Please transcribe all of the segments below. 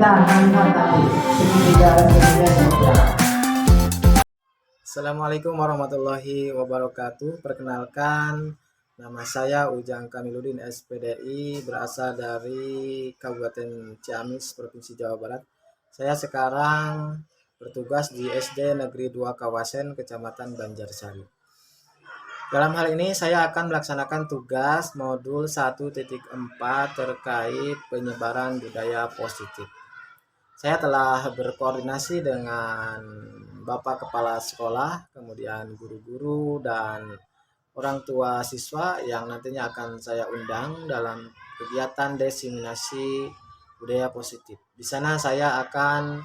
Kita akan lihat nanti segitiga resepnya seperti apa. Assalamualaikum warahmatullahi wabarakatuh. Perkenalkan, nama saya Ujang Kamiludin SPDI, berasal dari Kabupaten Ciamis, Provinsi Jawa Barat. Saya sekarang bertugas di SD Negeri 2 Kawasen, Kecamatan Banjarsari. Dalam hal ini saya akan melaksanakan tugas modul 1.4 terkait penyebaran budaya positif. Saya telah berkoordinasi dengan Bapak Kepala Sekolah, kemudian guru-guru dan orang tua siswa yang nantinya akan saya undang dalam kegiatan diseminasi budaya positif. Di sana saya akan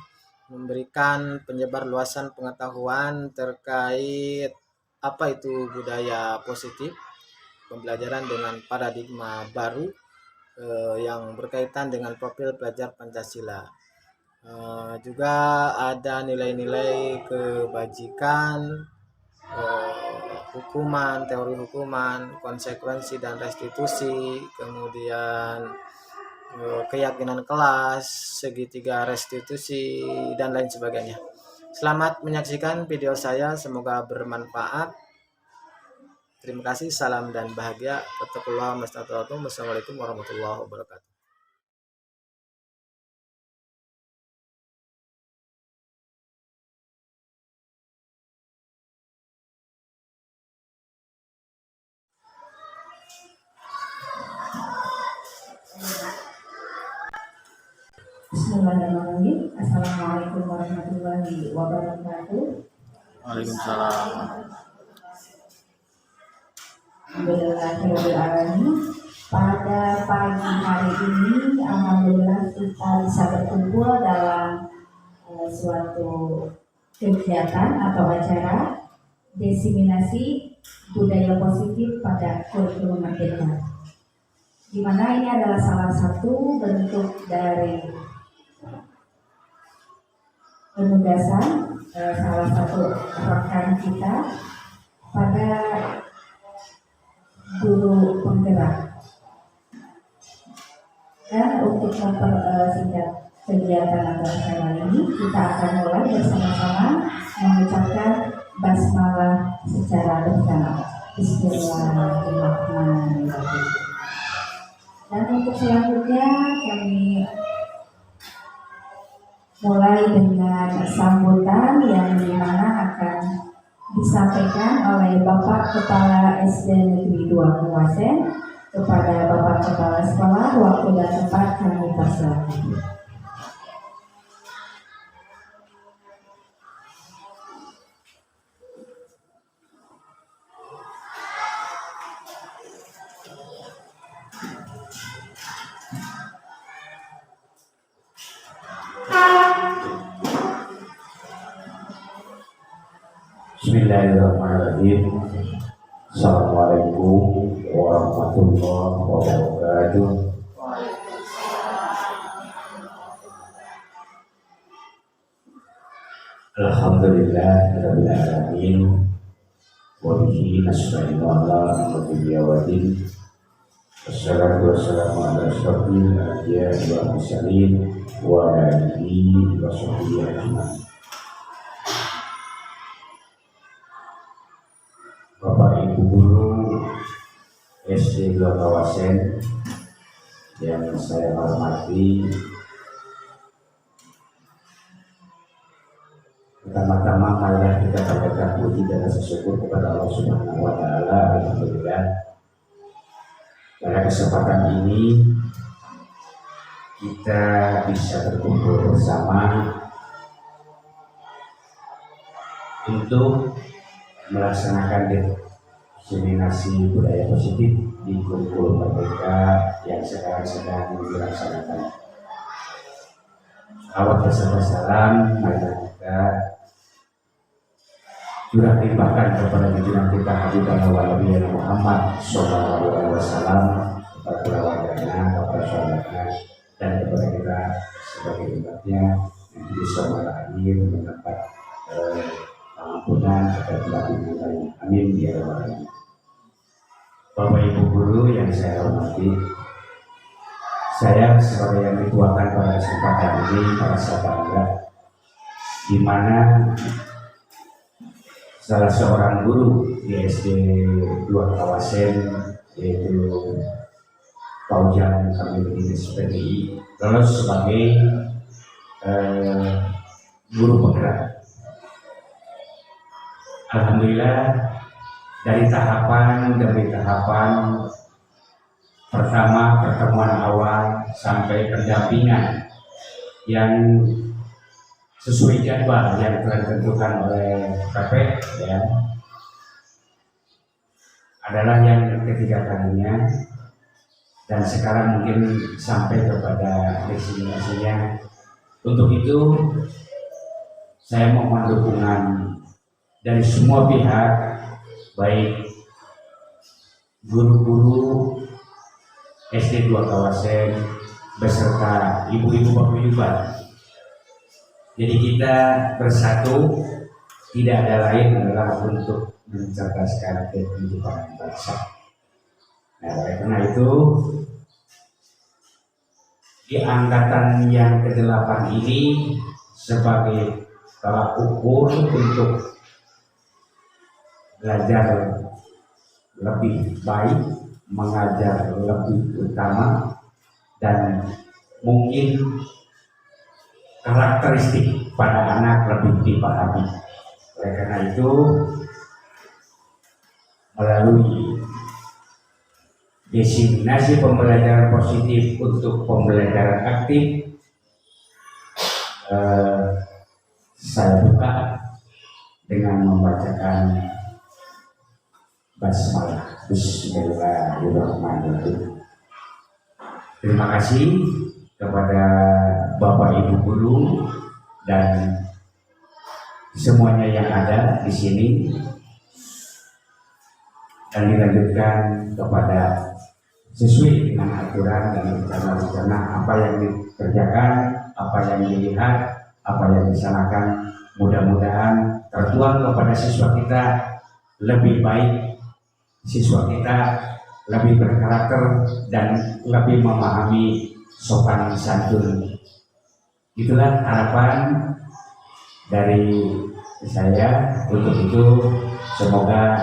memberikan penyebar luasan pengetahuan terkait apa itu budaya positif, pembelajaran dengan paradigma baru yang berkaitan dengan profil pelajar Pancasila. Juga ada nilai-nilai kebajikan, hukuman, teori hukuman, konsekuensi dan restitusi, kemudian keyakinan kelas, segitiga restitusi, dan lain sebagainya. Selamat menyaksikan video saya, semoga bermanfaat. Terima kasih, salam dan bahagia. Wassalamualaikum warahmatullahi wabarakatuh. Bismillahirrahmanirrahim. Assalamualaikum warahmatullahi wabarakatuh. Waalaikumsalam. Alhamdulillahirrahmanirrahim. Pada pagi hari ini, alhamdulillah kita bisa berkumpul dalam suatu kegiatan atau acara diseminasi budaya positif pada kurikulum merdeka, di mana ini adalah salah satu bentuk dari penugasan salah satu rekan kita pada guru penggerak. Dan untuk mempersingkat kegiatan atau acara ini, kita akan mulai bersama-sama mengucapkan basmalah secara bersama. Bismillahirrahmanirrahim. Dan untuk selanjutnya kami mulai dengan sambutan yang dimana akan disampaikan oleh Bapak Kepala SD Negeri 2 Kawasen kepada Bapak Kepala Sekolah. Waktu dan tempat kami persilakan. Bismillahirrahmanirrahim. Assalamualaikum warahmatullahi wabarakatuh. Alhamdulillahirabbil alamin. Wa bihi nasta'inu ala umuri waddin. Wassalatu wassalamu ala asyrofil anbiya'i wal mursalin wa ala alihi wa sahbihi ajmain. Bapak Ibu Guru SD 2 Kawasen yang saya hormati, pertama-tama marilah kita panjatkan puji dan rasa syukur kepada Allah Subhanahu wa Ta'ala. Alhamdulillah, pada kesempatan ini kita bisa berkumpul bersama untuk melaksanakan diseminasi budaya positif di kurikulum merdeka yang sekarang sedang dilaksanakan. Awal beserta salam, marilah kita curah limpahkan kepada junjungan kita Habibullah Nabi Muhammad Sallallahu Alaihi Wasallam, kepada keluarganya, kepada sahabatnya, dan kepada kita sebagai umatnya yang bisa akhir mendapat pengampunan atas pelanggaran. Amin ya rabbal alamin. Bapak Ibu Guru yang saya hormati, Saya sebagai yang dituakan pada kesempatan ini merasa bangga di mana salah seorang guru di SD 2 Kawasen yaitu Paujan Kamiludin SPDI lolos sebagai guru penggerak. Alhamdulillah dari tahapan demi tahapan, pertama pertemuan awal sampai pendampingan yang sesuai jadwal yang telah ditentukan oleh PP ya, adalah yang ketiga kalinya, dan sekarang mungkin sampai kepada destinasinya. Untuk itu saya mohon dukungan dari semua pihak, baik guru-guru SD 2 Kawasen beserta ibu-ibu paguyuban. Jadi kita bersatu, tidak ada lain adalah untuk mencerdaskan kehidupan bangsa. Nah, oleh karena itu di angkatan yang ke-8 ini sebagai tolak ukur untuk belajar lebih baik, mengajar lebih utama, dan mungkin karakteristik pada anak lebih dipahami. Oleh karena itu, melalui designasi pembelajaran positif untuk pembelajaran aktif, saya buka dengan membacakan basmalah. Bismillahirrahmanirrahim. Terima kasih kepada Bapak Ibu guru dan semuanya yang ada di sini, dan dilanjutkan kepada sesuai dengan aturan dan rencana-rencana apa yang dikerjakan, apa yang dilihat, apa yang disanakan. Mudah-mudahan tertuang kepada siswa kita lebih baik, siswa kita lebih berkarakter dan lebih memahami sopan santun. Itulah harapan dari saya. Untuk itu semoga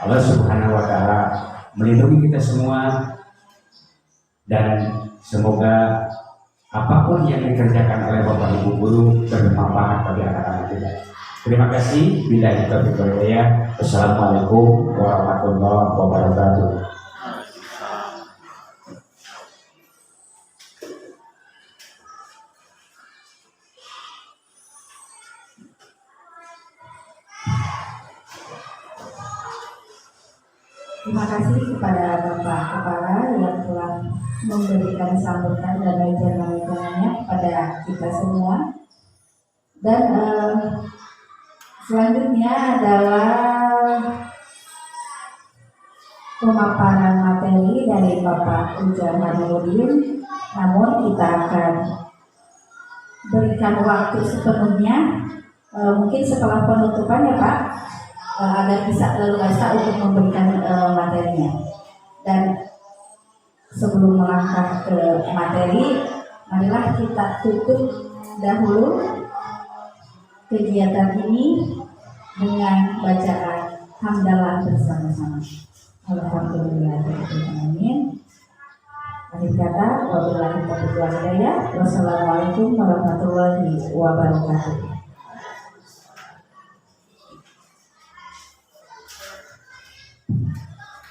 Allah Subhanahu wa Ta'ala melindungi kita semua, dan semoga apapun yang dikerjakan oleh Bapak Ibu guru bermanfaat bagi anak-anak kita. Terima kasih. Billahi taufiq wal hidayah. Wassalamualaikum warahmatullahi wabarakatuh. Terima kasih kepada Bapak Kepala yang telah memberikan sambutan dan wejangan-wejangannya kepada kita semua. Dan selanjutnya adalah pemaparan materi dari Bapak Ujang Harimudin. Namun kita akan berikan waktu sepenuhnya, mungkin setelah penutupan ya Pak, agar bisa leluasa untuk memberikan materinya. Dan sebelum melangkah ke materi, marilah kita tutup dahulu kegiatan ini dengan bacaan hamdalah bersama-sama. Alhamdulillahirrahmanirrahim. Akhir kata, wabillahi taufiq wal hidayah. Wassalamualaikum warahmatullahi wabarakatuh.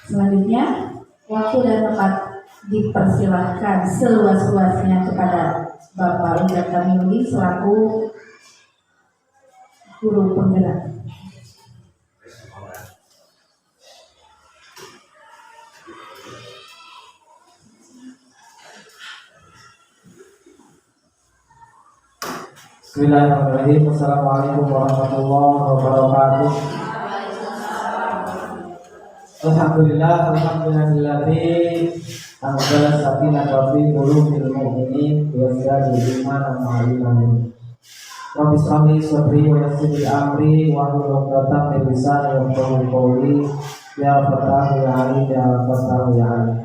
Selanjutnya, waktu dan tempat dipersilahkan seluas-luasnya kepada Bapak Ujang Harimudin selaku guru penggerak. Bismillahirrahmanirrahim. Assalamualaikum warahmatullahi wabarakatuh. Alhamdulillahilladzi anzala sakinata fi qulubil mu'minin wa zadahu imanan wa ilman. Rabbi shrah li sadri wa yassir li amri wa hlul 'uqdatam min lisani yafqahu qawli. Ya Fatah ya Alim ya Fatah ya Alim.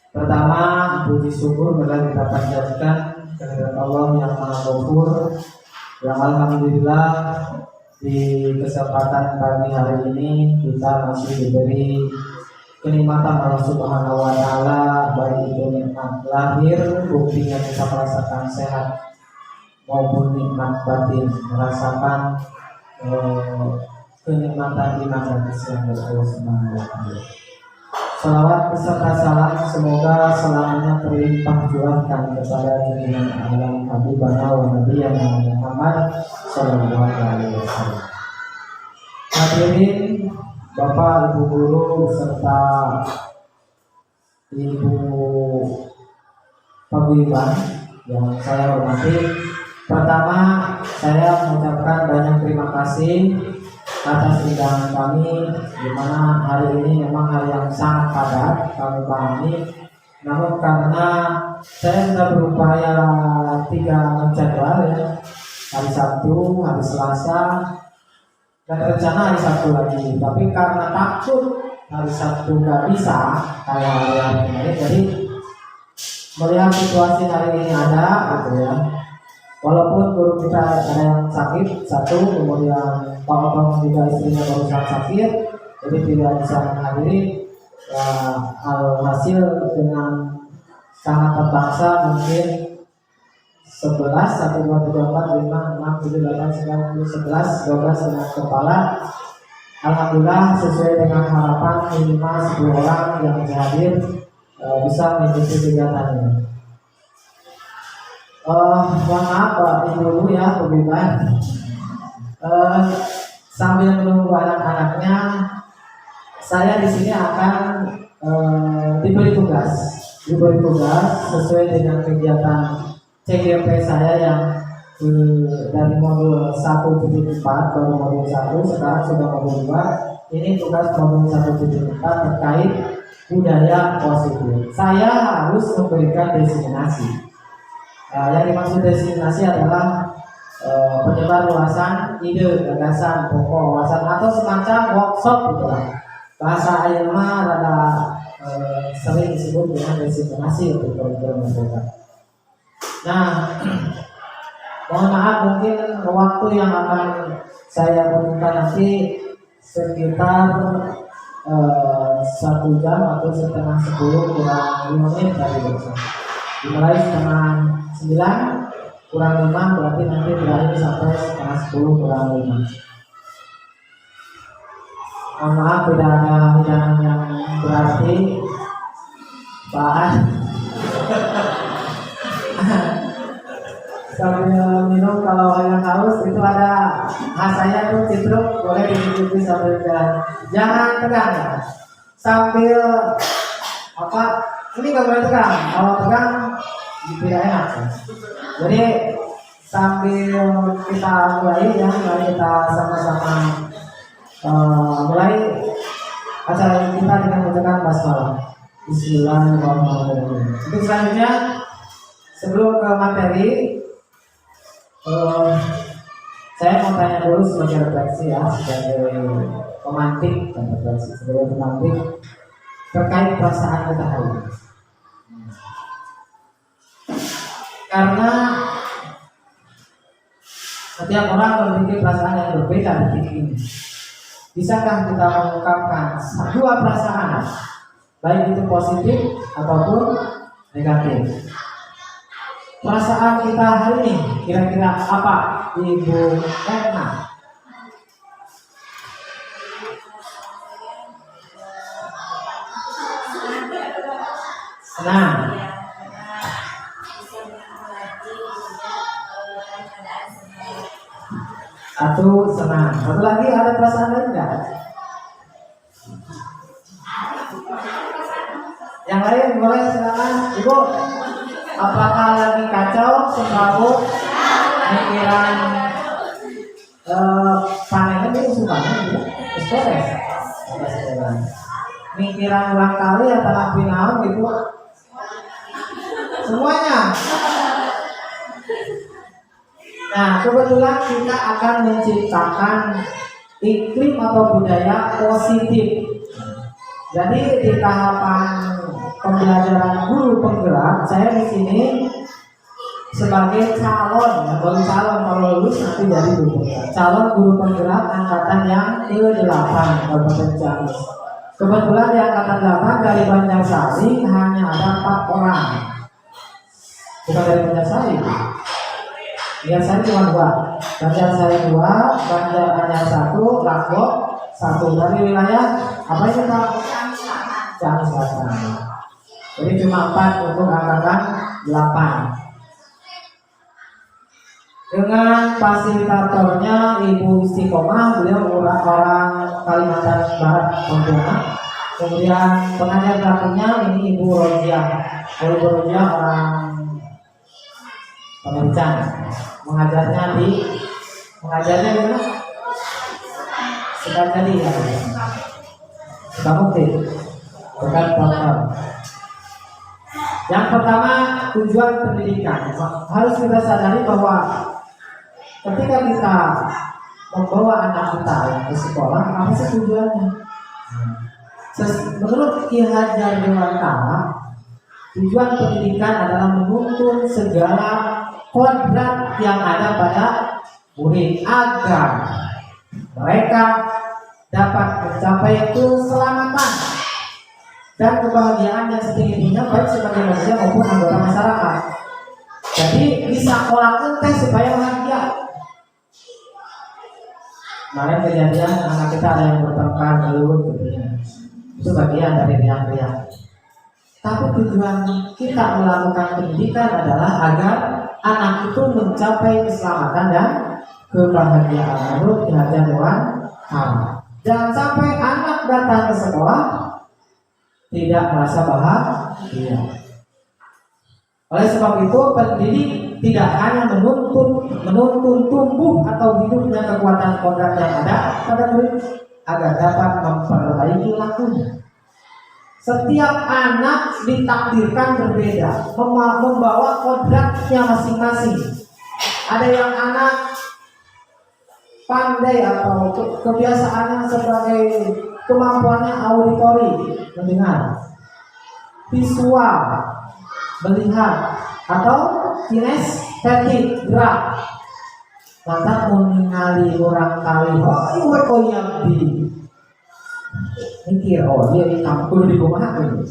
Pertama, puji syukur benar kita panjatkan kehadirat Allah yang Maha Ghafur, yang alhamdulillah di kesempatan pagi hari ini kita masih diberi kenikmatan Allah Subhanahu wa taala, baik itu nikmat lahir, buktinya kita merasakan sehat, maupun nikmat batin, merasakan kenikmatan iman dan Islam dari Allah Subhanahu wa taala. Salawat beserta salam semoga selamanya terlimpah curahkan kepada junjungan alam Habibana wa Nabiyana Muhammad sallallahu alaihi wasallam. Hadirin Bapak, Ibu guru beserta Ibu paguyuban yang saya hormati. Pertama, saya mengucapkan banyak terima kasih atas undangan kami, di mana hari ini memang hari yang sangat padat kami pahami. Namun karena saya sudah berupaya 3 menjadwal ya, hari Sabtu, hari Selasa, dan rencana hari Sabtu lagi. Tapi karena takut hari Sabtu nggak bisa kayak hari ini, jadi melihat situasi hari ini ada gitu ya. Walaupun guru kita ada yang sakit satu, kemudian Pak Otong juga istrinya barusan sakit, jadi tidak bisa menghadiri. Alhasil dengan sangat terpaksa mungkin 11, 1, 2, 3, 4, 5, 6, 7, 8, 9, 10, 11, 12 dengan kepala. Alhamdulillah sesuai dengan harapan minimal 10 orang yang hadir bisa mengikuti kegiatan ini. Mohon maaf Pak Ibu ya, pembimbing. Sambil menunggu anak-anaknya, saya di sini akan diberi tugas sesuai dengan kegiatan CGP saya yang dari modul 174 baru modul 1, sekarang sudah modul 2. Ini tugas modul 174 terkait budaya positif. Saya harus memberikan designasi. Yang dimaksud designasi adalah penyebar luasan ide, gagasan, pokok, wawasan atau semacam workshop gitu lah. Bahasa ilmiah rada sering disebut dengan designasi untuk program mereka. Nah, mohon maaf mungkin waktu yang akan saya butuhkan nanti sekitar 1 jam atau setengah 10 kurang 5 menit tadi besok. Dimulai setengah 9 kurang 5 berarti nanti berakhir sampai setengah 10 kurang 5. Mohon maaf tidak ada hidangan yang berarti bahan. Sambil minum kalau yang haus itu ada khasnya tuh citruk, boleh diikuti sambil jalan. Jangan tegang ya. Sambil apa? Ini nggak boleh tegang. Kalau tegang tidak enak. Ya. Jadi sambil kita mulai ya, mari kita sama-sama mulai acara kita dengan mengucapkan basmalah. Bismillahirrahmanirrahim. Untuk selanjutnya sebelum ke materi, saya mau tanya dulu sebagai refleksi ya, sebagai pemantik dan refleksi sebagai pemantik terkait perasaan kita hari ini. Karena setiap orang memiliki perasaan yang berbeda di titik ini. Bisakah kita mengungkapkan 2 perasaan, baik itu positif ataupun negatif? Perasaan kita hari ini kira-kira apa, Ibu Erna? Senang. Satu, senang. Satu lagi, ada perasaan lain enggak? Yang lain boleh silakan, Ibu. Apakah lagi kacau, semrawut, pikiran panennya itu sukanya gitu, stres, pikiran ulang kali atau api naon gitu, semuanya. Nah, kebetulan kita akan menciptakan iklim atau budaya positif. Jadi di tahapan pembelajaran guru penggerak, saya di sini sebagai calon, ya, baru calon, kalau lulus nanti jadi guru penggerak. Calon guru penggerak angkatan yang ke-8 Kabupaten Ciamis. Kebetulan di angkatan 8 dari Banjarsari hanya ada 4 orang. Bukan dari Banjarsari. Banjarsari cuma 2. Banjarsari 2, Banjaranyar 1, Lombok 1. Dari wilayah apa ini Pak? Ciamis Selatan. Jadi cuma 4 untuk angkatan 8. Dengan fasilitatornya Ibu Istiqomah, beliau orang Kalimantan Barat Pontianak. Kemudian pengajar bakunya ini Ibu Roziah. Ibu Roziah orang Pemerintah. Mengajarnya di mana? Sudah jadi ya. Bangkit. Bukan Bangkit. Yang pertama, tujuan pendidikan. Harus kita sadari bahwa ketika kita membawa anak kita ke sekolah, apa sih tujuannya? Menurut Ki Hajar Dewantara, tujuan pendidikan adalah menuntun segala kodrat yang ada pada murid agar mereka dapat mencapai keselamatan dan kebahagiaan yang setinggi-tingginya baik sebagai manusia maupun anggota masyarakat. Jadi bisa sekolah teh supaya bahagia. Kemarin kejadian anak kita ada yang bertengkar dulu gitu ya. Itu bagian dari riak-riak. Tapi tujuan kita melakukan pendidikan adalah agar anak itu mencapai keselamatan dan kebahagiaan. Menurut Ki Hajar Dewantara. Jangan sampai anak datang ke sekolah tidak merasa bahagia. Oleh sebab itu, pendidik tidak hanya menuntun tumbuh atau hidupnya kekuatan kodrat yang ada pada murid agar dapat memperbaiki lakunya. Setiap anak ditakdirkan berbeda, membawa kodratnya masing-masing. Ada yang anak pandai atau kebiasaannya sebagai kemampuannya auditori, mendengar, visual, melihat, atau kinestetik, gerak. Lantas mengenali orang kali, oh iya di mikir, oh dia di kampung di rumah ini,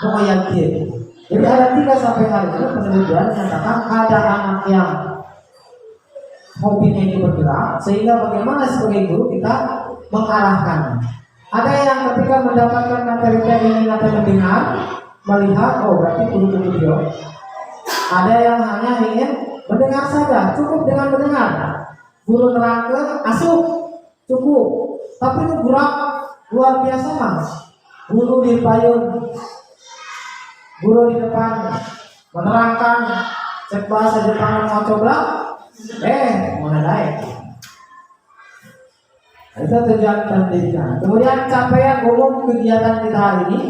oh iya dia. Jadi ada 3 sampai hari ini penelitian menyatakan ada anak yang hobinya itu bergerak, sehingga bagaimana sebagai guru kita mengarahkan. Ada yang ketika mendapatkan materi ini atau mendengar, melihat, oh berarti kudu video. Ada yang hanya ingin mendengar saja, cukup dengan mendengar. Guru nerangkan, asup, cukup. Tapi itu gerak luar biasa mas. Guru di payung, guru di depan menerangkan, cek bahasa Jepang mau coba, mana naik. Itu tujuan pendidikan. Kemudian capaian umum kegiatan kita hari ini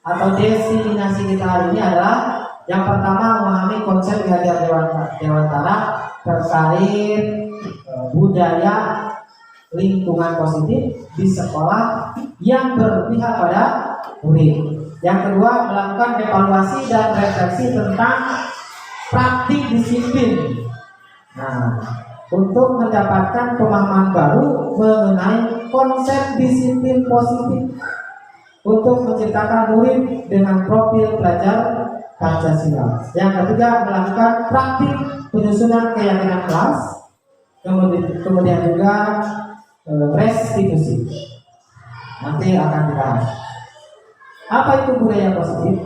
atau destinasi kita hari ini adalah yang pertama memahami konsep Ki Hajar Dewantara terkait budaya lingkungan positif di sekolah yang berpihak pada murid. Yang kedua, melakukan evaluasi dan refleksi tentang praktik disiplin. Nah, untuk mendapatkan pemahaman baru mengenai konsep disiplin positif untuk menciptakan murid dengan profil pelajar Pancasila. Yang ketiga, melakukan praktik penyusunan keyakinan kelas, kemudian juga restitusi. Nanti akan dibahas. Apa itu budaya positif?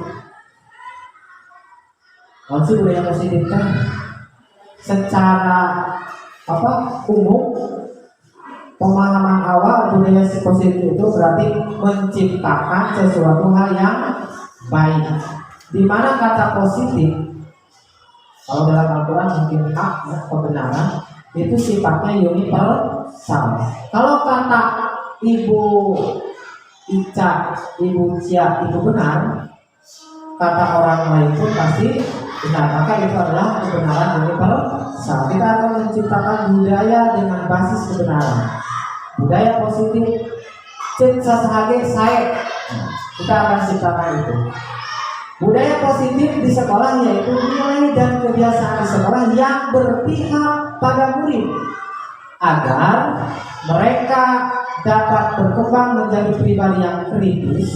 Maksud budaya positif kan secara umum pemahaman awal budaya positif itu berarti menciptakan sesuatu hal yang baik. Di mana kata positif, kalau dalam Al-Quran mungkin hak, ya, kebenaran, itu sifatnya universal. Kalau kata Ibu Ica, Ibu Cia itu benar, kata orang lain pun pasti benar. Maka itu adalah kebenaran universal. Kita akan menciptakan budaya dengan basis kebenaran. Budaya positif, cek sasahage saya. Kita akan ciptakan itu. Budaya positif di sekolah yaitu nilai dan kebiasaan di sekolah yang berpihak pada murid agar mereka dapat berkembang menjadi pribadi yang kritis.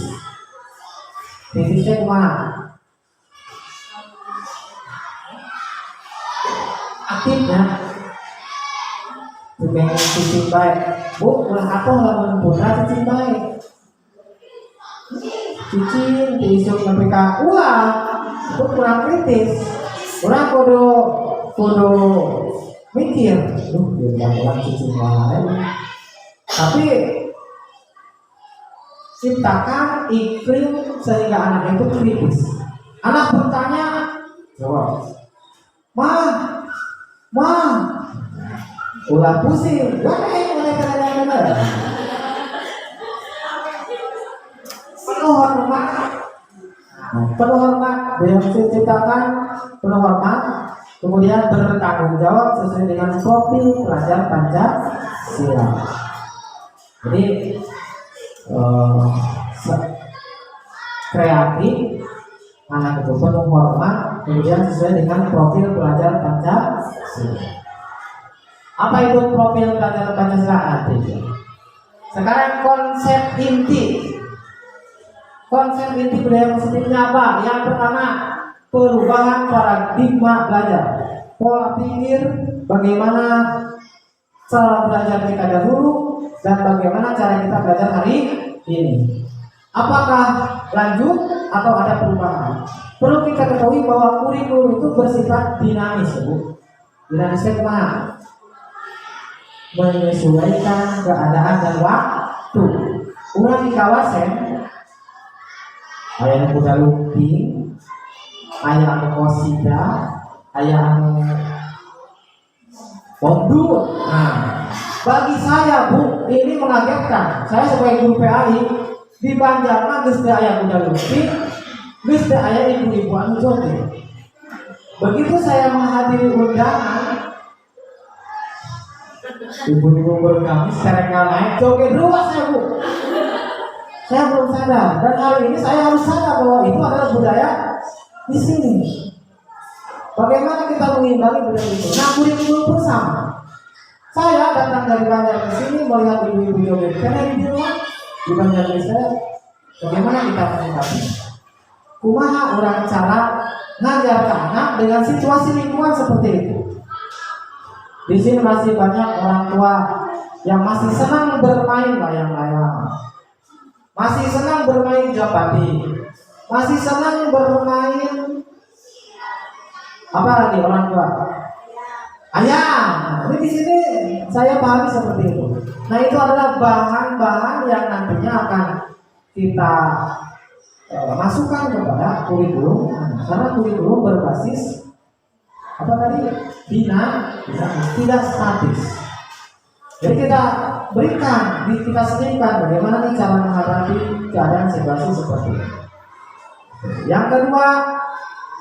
Kritisnya kemana? Aktifnya bukan cicing baik. Bu, ulah apa lamun putra cicing baik. Cicing diisuk sampai ke ulah itu kurang kritis. Kurang kudu mikir. Dia bilang cicing lain. Tapi ciptakan iklim sehingga anak itu kritis. Anak bertanya, jawab. Ma, ulah pusing. Penuh hormat, yang diciptakan penuh hormat, kemudian bertanggung jawab sesuai dengan profil pelajar Pancasila. Jadi kreatif, anak itu penuh hormat, kemudian sesuai dengan profil pelajar Pancasila. Apa itu profil pelajar Pancasila artinya? Sekarang konsep inti budaya positifnya apa? Yang pertama, perubahan paradigma belajar, pola pikir, bagaimana cara belajar kita dahulu dan bagaimana cara kita belajar hari ini. Apakah lanjut atau ada perubahan? Perlu kita ketahui bahwa kurikulum itu bersifat dinamis, Bu. Dinamisnya kemana? Menyesuaikan keadaan dan waktu. Urang di kawasan aya nu kuda lumping, aya anu kosida, aya anu pondut. Nah, bagi saya, Bu, ini mengagetkan. Saya sebagai guru PAI di Banjarma geus teu aya kuda lumping, geus teu aya ibu-ibu anu joget. Begitu saya menghadiri undangan, ibu-ibu bergamis sereka naik joget luas saya, Bu. Saya belum sadar, dan hari ini saya harus sadar bahwa itu adalah budaya di sini. Bagaimana kita mengimbangi budaya itu? Nah, kurikulum pun sama. Saya datang dari Banjar ke sini melihat ibu-ibu joget karena di rumah di Banjar saya. Bagaimana kita menyikapi? Kumaha orang cara ngajar ke anak dengan situasi lingkungan seperti itu? Di sini masih banyak orang tua yang masih senang bermain layang-layang, masih senang bermain japati, masih senang bermain apa lagi orang tua? Ayam. Jadi di sini saya pahami seperti itu. Nah, itu adalah bahan-bahan yang nantinya akan kita masukkan kepada kurikulum, karena kurikulum berbasis apa tadi? Dinamis, tidak statis. Jadi kita berikan, kita sediakan bagaimana nih cara menghadapi keadaan situasi seperti ini. Yang kedua,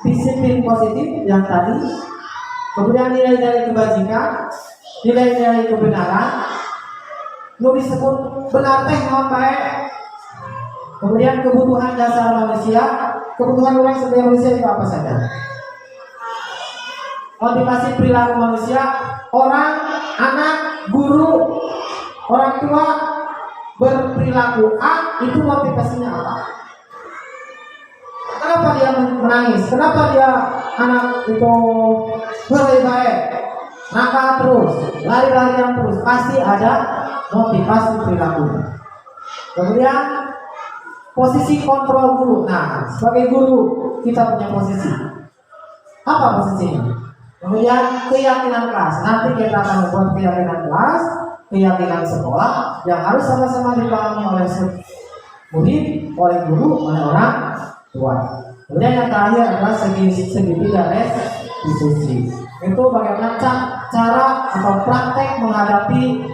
disiplin positif yang tadi, kemudian nilai-nilai kebajikan, nilai-nilai kebenaran, nu disebut benar teh naon bae. Kemudian kebutuhan dasar manusia, kebutuhan orang sebagai manusia itu apa saja? Motivasi perilaku manusia, orang, anak, guru, orang tua berperilaku A, itu motivasinya apa? Kenapa dia menangis? Kenapa dia anak itu baik, nakal terus, lari-larian terus? Pasti ada motivasi perilaku. Kemudian posisi kontrol guru. Nah, sebagai guru kita punya posisi. Apa posisinya? Kemudian keyakinan kelas. Nanti kita akan membuat keyakinan kelas, keyakinan sekolah yang harus sama-sama dipahami oleh murid, oleh guru, oleh orang tua. Kemudian yang terakhir adalah segitiga restitusi. Itu bagaimana cara atau praktek menghadapi,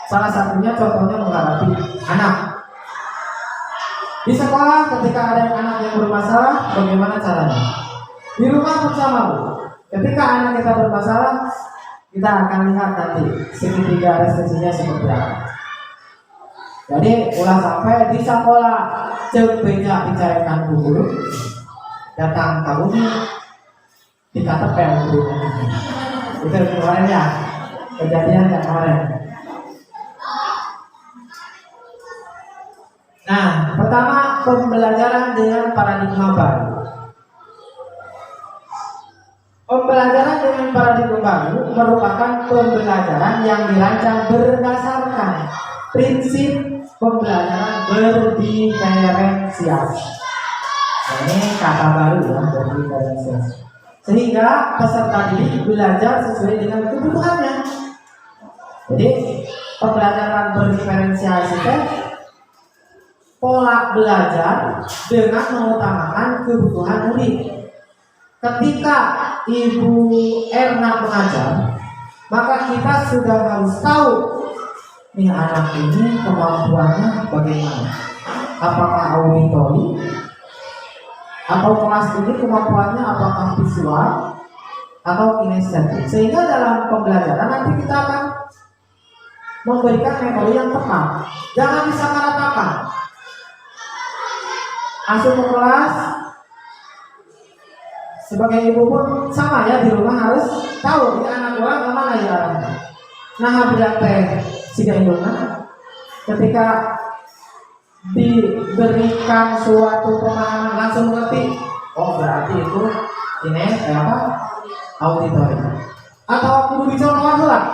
salah satunya contohnya menghadapi anak. Di sekolah ketika ada anak yang bermasalah, bagaimana caranya? Di rumah bersama, Bu. Ketika anak kita bermasalah, kita akan lihat nanti segitiga restitusinya seperti apa. Jadi ulah sampai di sekolah cek beja bicarakan guru datang kamu dikata guru itu kemarin ya, kejadian yang kemarin. Nah, pertama pembelajaran dengan paradigma baru. Pembelajaran dengan paradigma baru merupakan pembelajaran yang dirancang berdasarkan prinsip pembelajaran berdiferensiasi. Ini kata baru ya, berdiferensiasi. Sehingga peserta didik belajar sesuai dengan kebutuhannya. Jadi pembelajaran berdiferensiasi itu pola belajar dengan mengutamakan kebutuhan murid. Ketika Ibu Erna mengajar, maka kita sudah harus tahu nih anak ini kemampuannya bagaimana. Apakah auditori atau kelas ini kemampuannya apakah visual atau kinestetik. Sehingga dalam pembelajaran nanti kita akan memberikan metode yang tepat. Jangan disamaratakan. Masuk ke kelas, sebagai ibu pun sama ya, di rumah harus tahu di anak orang kemana ya arahnya. Nah, bilang teh siga indona ketika diberikan suatu pemahaman langsung mengerti. Oh berarti itu ini apa? Auditori. Atau kudu dicontohan lah.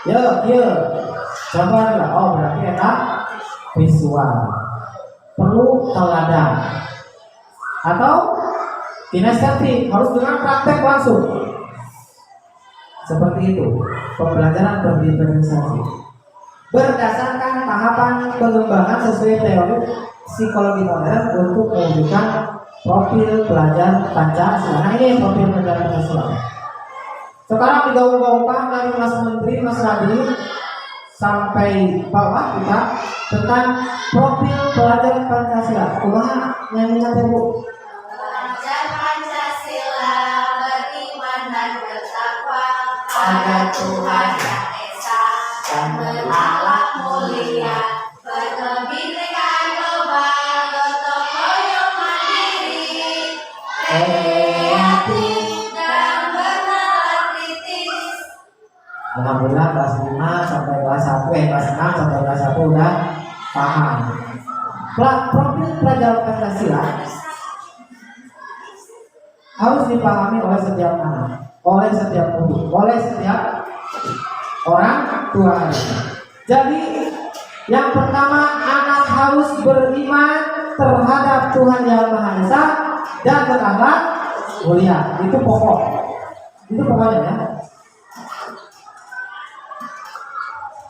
Ya, contohan lah. Oh berarti enak visual. Perlu teladan atau kinestetik, harus dengan praktek langsung. Seperti itu pembelajaran berdiferensiasi berdasarkan tahapan pengembangan sesuai teori psikologi modern untuk mewujudkan profil pelajar Pancasila. Nah ini profil pelajar Pancasila. Sekarang digaung-gaungkan dari Mas Menteri, Mas Radi sampai bawah kita tentang profil pelajar Pancasila. Kumaha nyanyinya teh Bu? Pelajar Pancasila beriman dan bertakwa pada Tuhan Yang Esa dan berakhlak mulia, berkebinekaan global, gotong royong mandiri, kreatif dan bernalar kritis. Alhamdulillah kelas 5 sampai kelas 1, kelas 6 sampai kelas 1 udah paham. Profil pelajar Pancasila harus dipahami oleh setiap anak, oleh setiap guru, oleh setiap orang tua. Jadi yang pertama, anak harus beriman terhadap Tuhan Yang Maha Esa dan berakhlak mulia. Itu pokok. Itu pokoknya ya.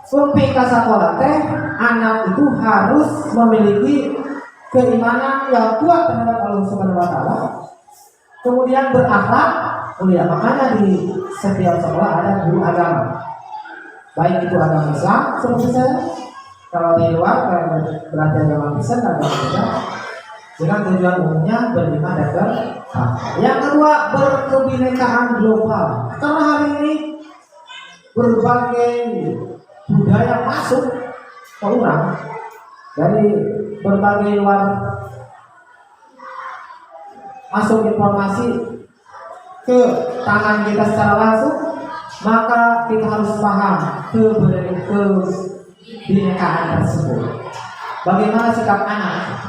Sumpi kasakola teh, anak itu harus memiliki keimanan yang kuat terhadap Allah Subhanahu wa Ta'ala. Kemudian berakhlak mulia. Makanya di setiap sekolah ada guru agama. Baik itu agama Islam seperti saya. Kalau di luar berarti agama Kristen, agama Buddha. Dengan tujuan umumnya beriman dan berakhlak. Yang kedua, berkebinekaan global. Karena hari ini berbagai budaya masuk ke orang dari berbagai luar, masuk informasi ke tangan kita secara langsung, maka kita harus paham kebinekaan tersebut. Bagaimana sikap anak.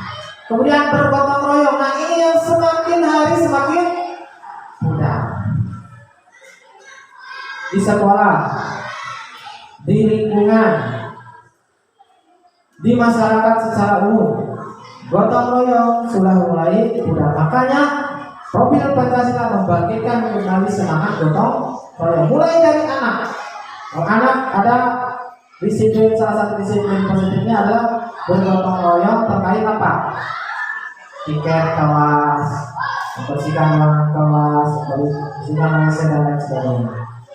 Kemudian bergotong royong. Nah ini yang semakin hari semakin mudah. Di sekolah, di lingkungan, di masyarakat secara umum, gotong royong sudah mulai mudah. Makanya profil Pancasila membangkitkan kembali semangat gotong royong mulai dari anak. Kalau anak ada disiplin, salah satu disiplin positifnya adalah bergotong royong terkait apa? Tiket kelas, membersihkan ruangan kelas, membersihkan WC dan lain sebagainya.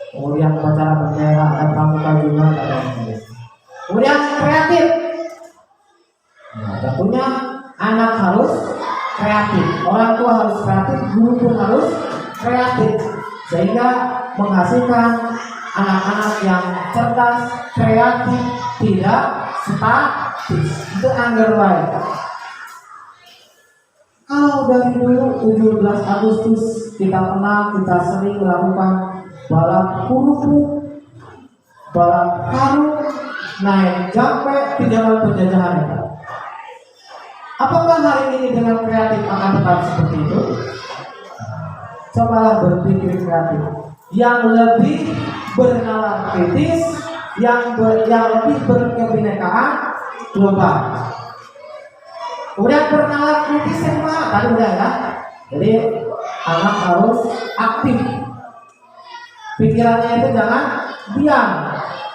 Kemudian upacara bendera, ada pramuka juga, dan lain sebagainya. Kemudian kreatif. Nah, tentunya anak harus kreatif, orang tua harus kreatif, guru pun harus kreatif, sehingga menghasilkan anak-anak yang cerdas, kreatif, tidak statis. Itu anggar baik. Kalau dari dulu 17 Agustus kita kenal, kita sering melakukan balap kerupuk, balap karung, naik jampe di zaman penjajahan itu. Apakah hari ini dengan kreatif akan tetap seperti itu? Cobalah berpikir kreatif yang lebih bernalar kritis, yang lebih berkebinekaan global. Kemudian bernalar kritis yang mana? Tadi udah ya. Jadi anak harus aktif. Pikirannya itu jangan diam.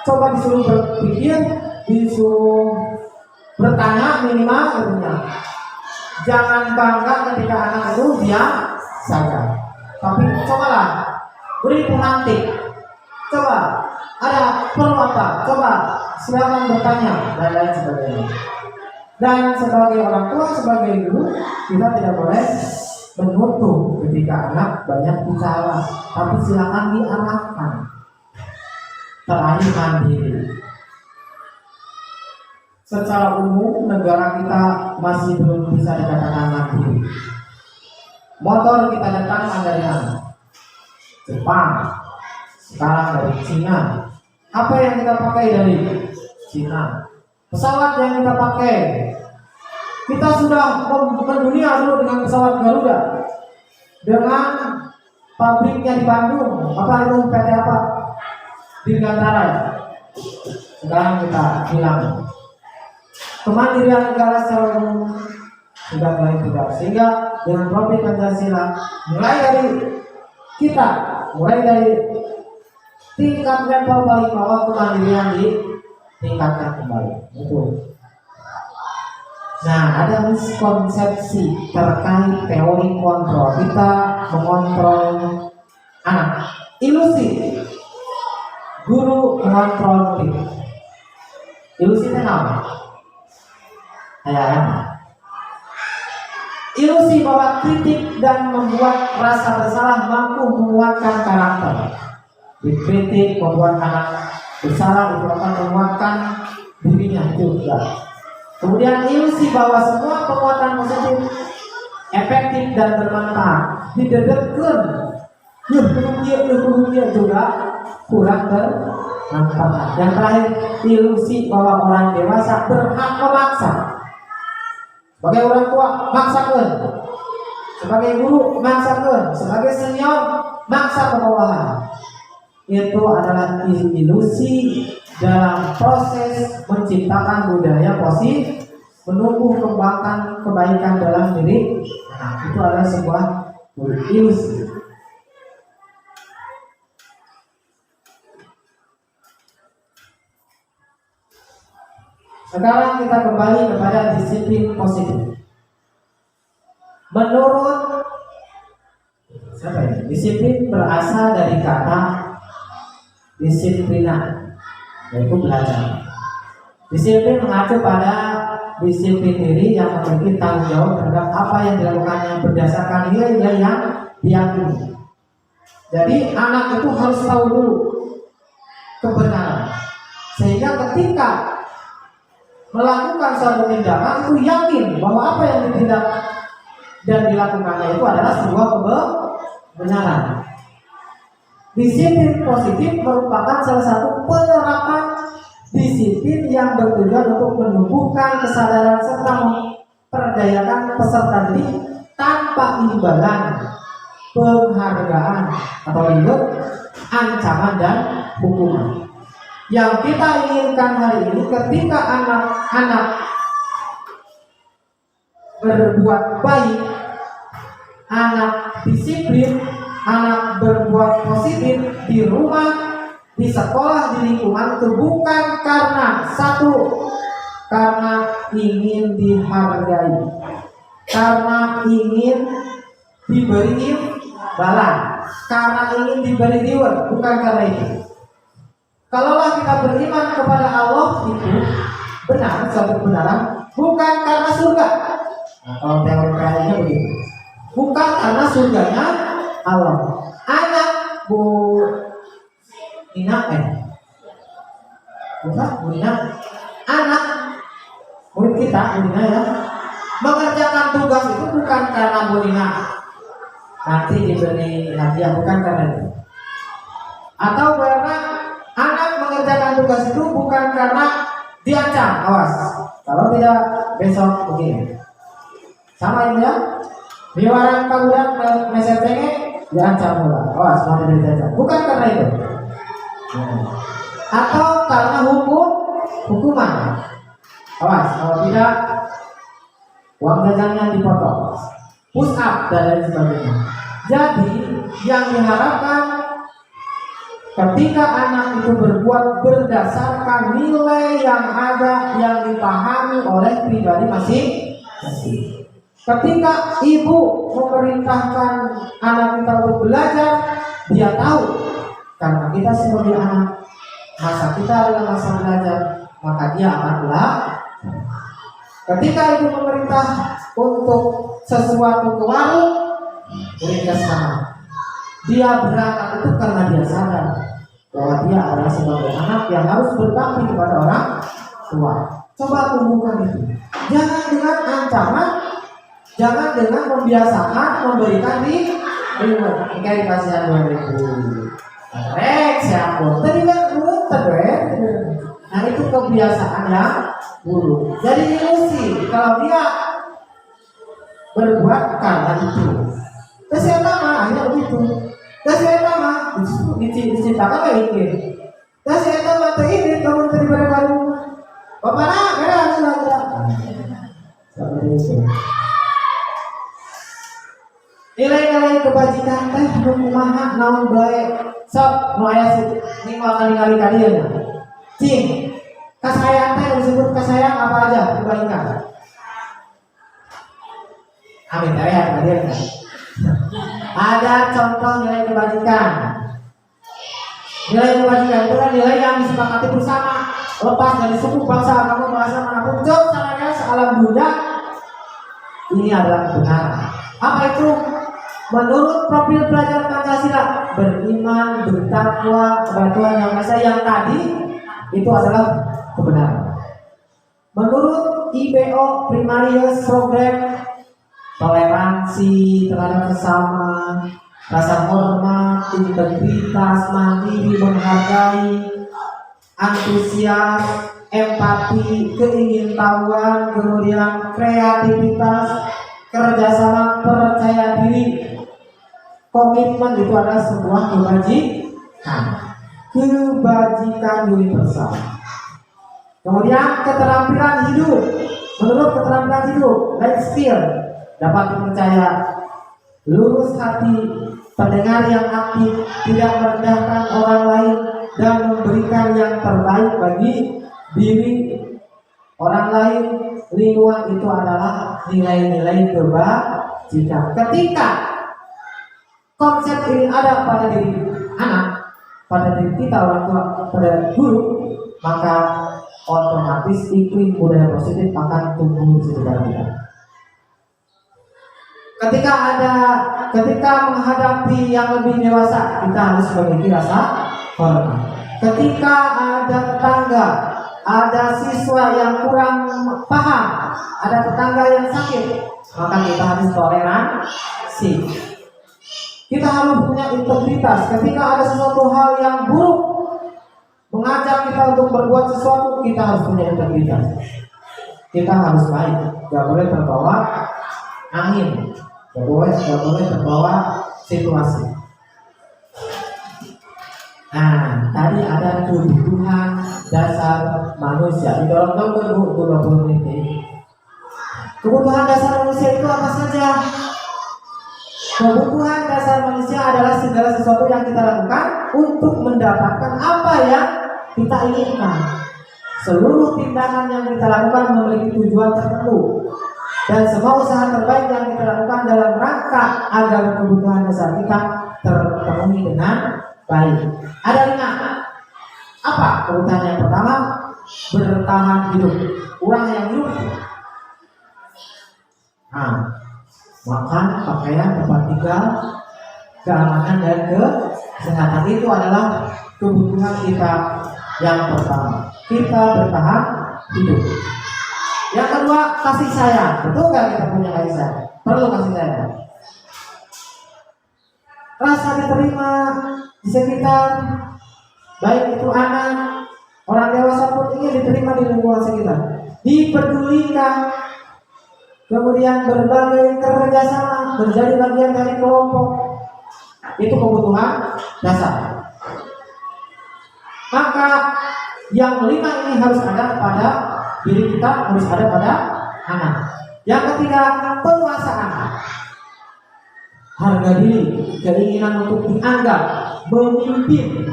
Coba disuruh berpikir, disuruh bertanya minimal ilmunya. Jangan bangga ketika anak itu diam saja. Tapi cobalah beri pemantik. Coba ada perlu apa? Coba silakan bertanya dan lain sebagainya. Dan sebagai orang tua, sebagai guru, kita tidak boleh menutup ketika anak banyak bicara, tapi silakan diarahkan. Terakhir mandiri. Secara umum negara kita masih belum bisa dikatakan mandiri. Motor kita datang dari mana? Jepang. Sekarang dari Cina. Apa yang kita pakai dari Cina? Pesawat yang kita pakai, kita sudah mendunia dulu dengan pesawat Garuda, dengan pabriknya di Bandung, apa itu PT apa? Dirgantara. Sekarang kita hilang. Kemandirian negara secara umum sudah mulai tidak, sehingga dengan profil Pancasila mulai dari kita, mulai dari tingkat level paling bawah kemandirian ditingkatkan kembali. Itu. Nah, ada miskonsepsi terkait teori kontrol. Kita mengontrol anak. Ilusi. Guru mengontrol murid. Ilusi itu apa? Ya. Ilusi bahwa kritik dan membuat rasa bersalah mampu menguatkan karakter. Dikritik membuat anak bersalah itu akan menguatkan dirinya juga. Kemudian ilusi bahwa semua penguatan positif efektif dan bermanfaat didedekkan juga kurang bermanfaat. Yang terakhir, ilusi bahwa orang dewasa berhak memaksa. Sebagai orang tua maksakan, sebagai guru maksakan, sebagai senior maksa ke bawahan. Itu adalah ilusi dalam proses menciptakan budaya positif, menumbuh kembangkan kebaikan dalam diri. Nah, itu adalah sebuah ilusi. Sekarang kita kembali kepada disiplin positif. Menurut siapa ini? Disiplin berasal dari kata disiplina, yaitu belajar. Disiplin mengacu pada disiplin diri yang memiliki tanggung jawab terhadap apa yang dilakukannya berdasarkan nilai-nilai yang diyakini. Jadi anak itu harus tahu dulu kebenaran, sehingga ketika melakukan suatu tindakan itu yakin bahwa apa yang ditindak dan dilakukannya itu adalah sebuah kebenaran. Disiplin positif merupakan salah satu penerapan disiplin yang bertujuan untuk menumbuhkan kesadaran serta memperdayakan peserta didik tanpa imbalan, penghargaan atau ribet, ancaman dan hukuman. Yang kita inginkan hari ini ketika anak-anak berbuat baik, anak disiplin, anak berbuat positif di rumah, di sekolah, di lingkungan itu bukan karena karena ingin dihargai, karena ingin diberi imbalan, karena ingin diberi reward, bukan karena itu. Kalaulah kita beriman kepada Allah itu benar, suatu kebenaran, bukan karena surga. Nah, kalau teori kayaknya begitu, bukan karena surganya Allah. Anak Bu Nina bukan Bu Nina, anak murid kita Bu Nina ya, Mengerjakan tugas itu bukan karena Bulina nanti diberi hadiah, bukan karena itu. Atau karena anak mengerjakan tugas itu bukan karena diancam, awas kalau tidak besok begini. Sama ini ya, biwaran kabudak meset diancam pula, awas mau diancam, bukan karena itu. Atau karena hukuman, awas kalau tidak uang jajannya dipotong, push up dan lain sebagainya. Jadi yang diharapkan ketika anak itu berbuat berdasarkan nilai yang ada, yang dipahami oleh pribadi masing-masing. Ketika ibu memerintahkan anak kita untuk belajar, dia tahu karena kita sebagai anak, masa kita adalah masa belajar, maka dia akan belajar. Ketika ibu memerintah untuk sesuatu ke warung, mereka sama. Dia berangkat itu karena dia sadar bahwa dia adalah sebagai anak yang harus berbakti kepada orang tua. Coba tumbuhkan itu. Jangan dengan ancaman, jangan dengan membiasakan memberikan di rumah. Kayak dikasih 2.000. Siapa? Tadi kan nah itu kebiasaan yang buruk. Jadi ilusi kalau dia berbuat karena itu. Kesehatan akhirnya begitu. Kesehatan diciptakan kayak gitu. Kesehatan mata ini kamu terima baru. Bapak nak, ada saja. Seperti itu. Nilai-nilai kebajikan teh kumaha naon bae. Sok nu aya ninggal kali-kali kalian. Cing. Kasayang teh disebut kasayang apa aja kebaikan. Amin ya hadir. Ada contoh nilai kebajikan. Nilai kebajikan itu kan nilai yang disepakati bersama, lepas dari suku, bangsa, agama, bahasa manapun, jauh caranya sealam dunia. Ini adalah kebenaran. Apa itu? Menurut profil pelajar Pancasila, beriman, bertakwa kepada Tuhan Yang Maha Esa yang tadi itu adalah kebenaran. Menurut IPO Primarius Program, toleransi terhadap sesama, rasa hormat, integritas, mandiri, menghargai, antusias, empati, keingintahuan, kemudian kreativitas, kerjasama, percaya diri, komitmen itu adalah sebuah kebajikan universal. Kemudian keterampilan hidup, menurut keterampilan hidup, life skill, dapat dipercaya, lurus hati, pendengar yang aktif, tidak merendahkan orang lain, dan memberikan yang terbaik bagi diri orang lain, lingkungan. Itu adalah nilai-nilai kebajikan. Ketika konsep ini ada pada diri anak, pada diri kita orang tua, pada guru, maka otomatis iklim budaya positif akan tumbuh di sekitar kita. Ketika menghadapi yang lebih dewasa, kita harus memiliki rasa hormat. Ketika ada tetangga, ada siswa yang kurang paham, ada tetangga yang sakit, maka kita harus toleransi. Kita harus punya integritas. Ketika ada sesuatu hal yang buruk mengajak kita untuk berbuat sesuatu, kita harus punya integritas. Kita harus baik, gak boleh terbawa angin, gak boleh terbawa situasi. Nah, tadi ada kebutuhan dasar manusia. Didorong-dorong ke 20 menit. Kebutuhan dasar manusia itu apa saja? Kebutuhan dasar manusia adalah segala sesuatu yang kita lakukan untuk mendapatkan apa yang kita inginkan. Seluruh tindakan yang kita lakukan memiliki tujuan tertentu, dan semua usaha terbaik yang kita lakukan dalam rangka agar kebutuhan dasar kita terpenuhi dengan baik. Ada 5. Apa kebutuhan yang pertama? Bertahan hidup. Orang yang hidup, makan, pakaian, tempat tinggal, keamanan, dan kesehatan. Itu adalah kebutuhan kita yang pertama. Kita bertahan hidup. Yang kedua, kasih sayang. Betul nggak kita punya kasih sayang? Perlu kasih sayang. Rasa diterima di sekitar, baik itu anak, orang dewasa pun ingin diterima di lingkungan sekitar, dipedulikan, kemudian berbagai kerjasama, menjadi bagian dari kelompok. Itu kebutuhan dasar. Maka yang 5 ini harus ada pada diri kita, harus ada pada anak. Yang ketiga, penguasaan. Harga diri, keinginan untuk dianggap, memimpin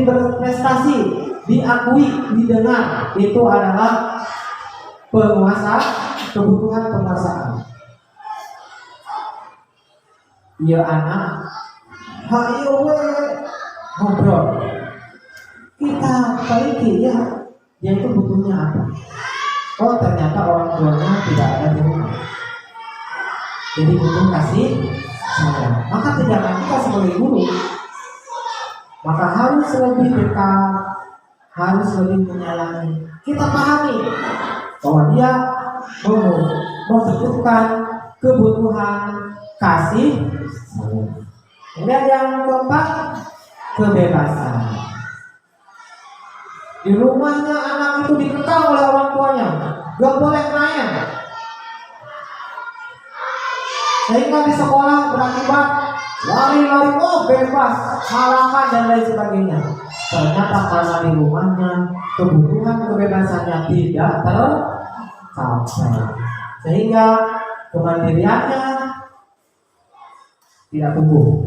berprestasi, diakui, didengar, itu adalah kebutuhan penguasaan. Ya anak, hayo ngobrol. Kita teliti ya, dia itu butuhnya apa? Oh ternyata orang tuanya tidak ada di rumah, jadi butuh kasih sayang. Maka tindakan kita sebagai guru, maka harus lebih dekat, harus lebih menyayangi. Kita pahami bahwa dia membutuhkan kebutuhan kasih sayang. Kemudian yang keempat, kebebasan. Di rumahnya anak itu dikekang oleh orang tuanya, gak boleh main, sehingga di sekolah berakibat lari-lari, oh bebas, halangan dan lain sebagainya. Ternyata karena di rumahnya kebutuhan kebebasannya tidak tercapai, sehingga kemandiriannya tidak tumbuh,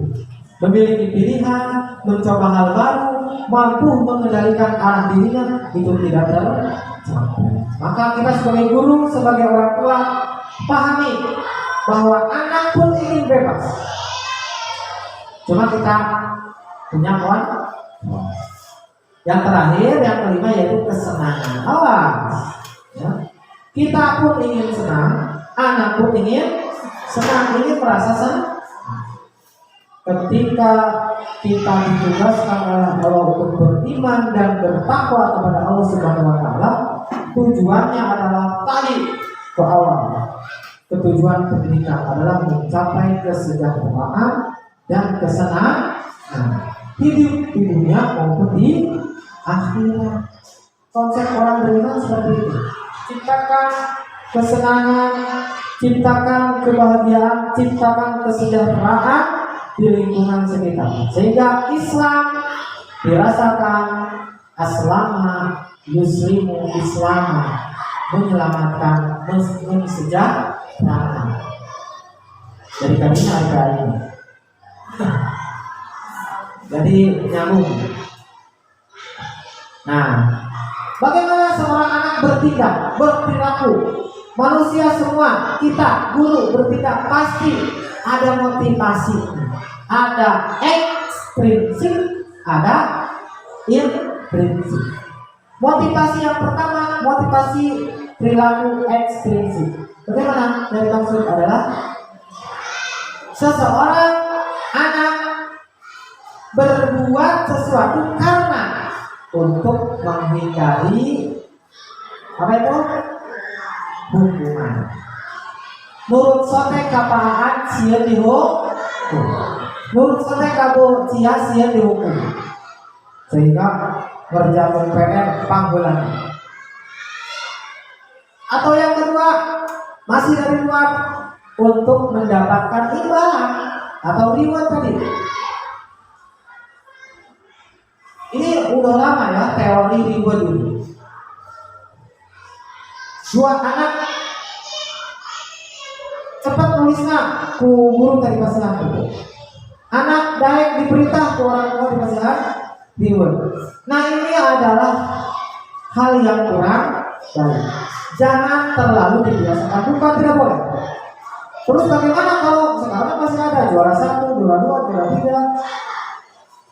memiliki pilihan, mencoba hal baru, mampu mengendalikan arah dirinya, itu tidak tercapai. Maka kita sebagai guru, sebagai orang tua, pahami bahwa anak pun ingin bebas. Cuma kita punya yang terakhir, yang kelima, yaitu kesenangan. Awas ya. Kita pun ingin senang, anak pun ingin senang, ingin merasa senang. Ketika kita ditugaskan oleh Allah untuk beriman dan bertakwa kepada Allah Subhanahu wa taala, tujuannya adalah tadi ke awal. Ketujuan pendidikan adalah mencapai kesejahteraan dan kesenangan hidup di dunia maupun di akhirat. Konsep orang beriman seperti itu. Ciptakan kesenangan, ciptakan kebahagiaan, ciptakan kesejahteraan di lingkungan sekitar, sehingga Islam dirasakan aslama yuslimu islama, menyelamatkan, mensejahterakan. Jadi kalinya ada ini. Jadi nyambung. Nah, bagaimana seorang anak bertindak, berperilaku? Manusia semua, kita guru bertindak pasti ada motivasi, ada ekstrinsik, ada intrinsik. Motivasi yang pertama, motivasi perilaku ekstrinsik. Bagaimana? Yang dimaksud adalah seseorang anak berbuat sesuatu karena untuk menghindari apa itu? Hukuman. Nurut sote kapaan sieun dihukum. Nurut sote kabo cia sieun dihukum. Sehingga ngerjakan PR panggulan. Atau yang kedua, masih dari luar, untuk mendapatkan imbalan atau reward tadi. Ini udah lama ya teori reward ini. Dua anak cepat nulisnya ku guru tadi pasihan. Anak daek diperintah ke orang tua di pasihan reward. Nah ini adalah hal yang kurang baik. Jangan terlalu dibiasakan, bukan tidak boleh. Terus bagaimana kalau sekarang masih ada juara 1, juara 2, juara 3?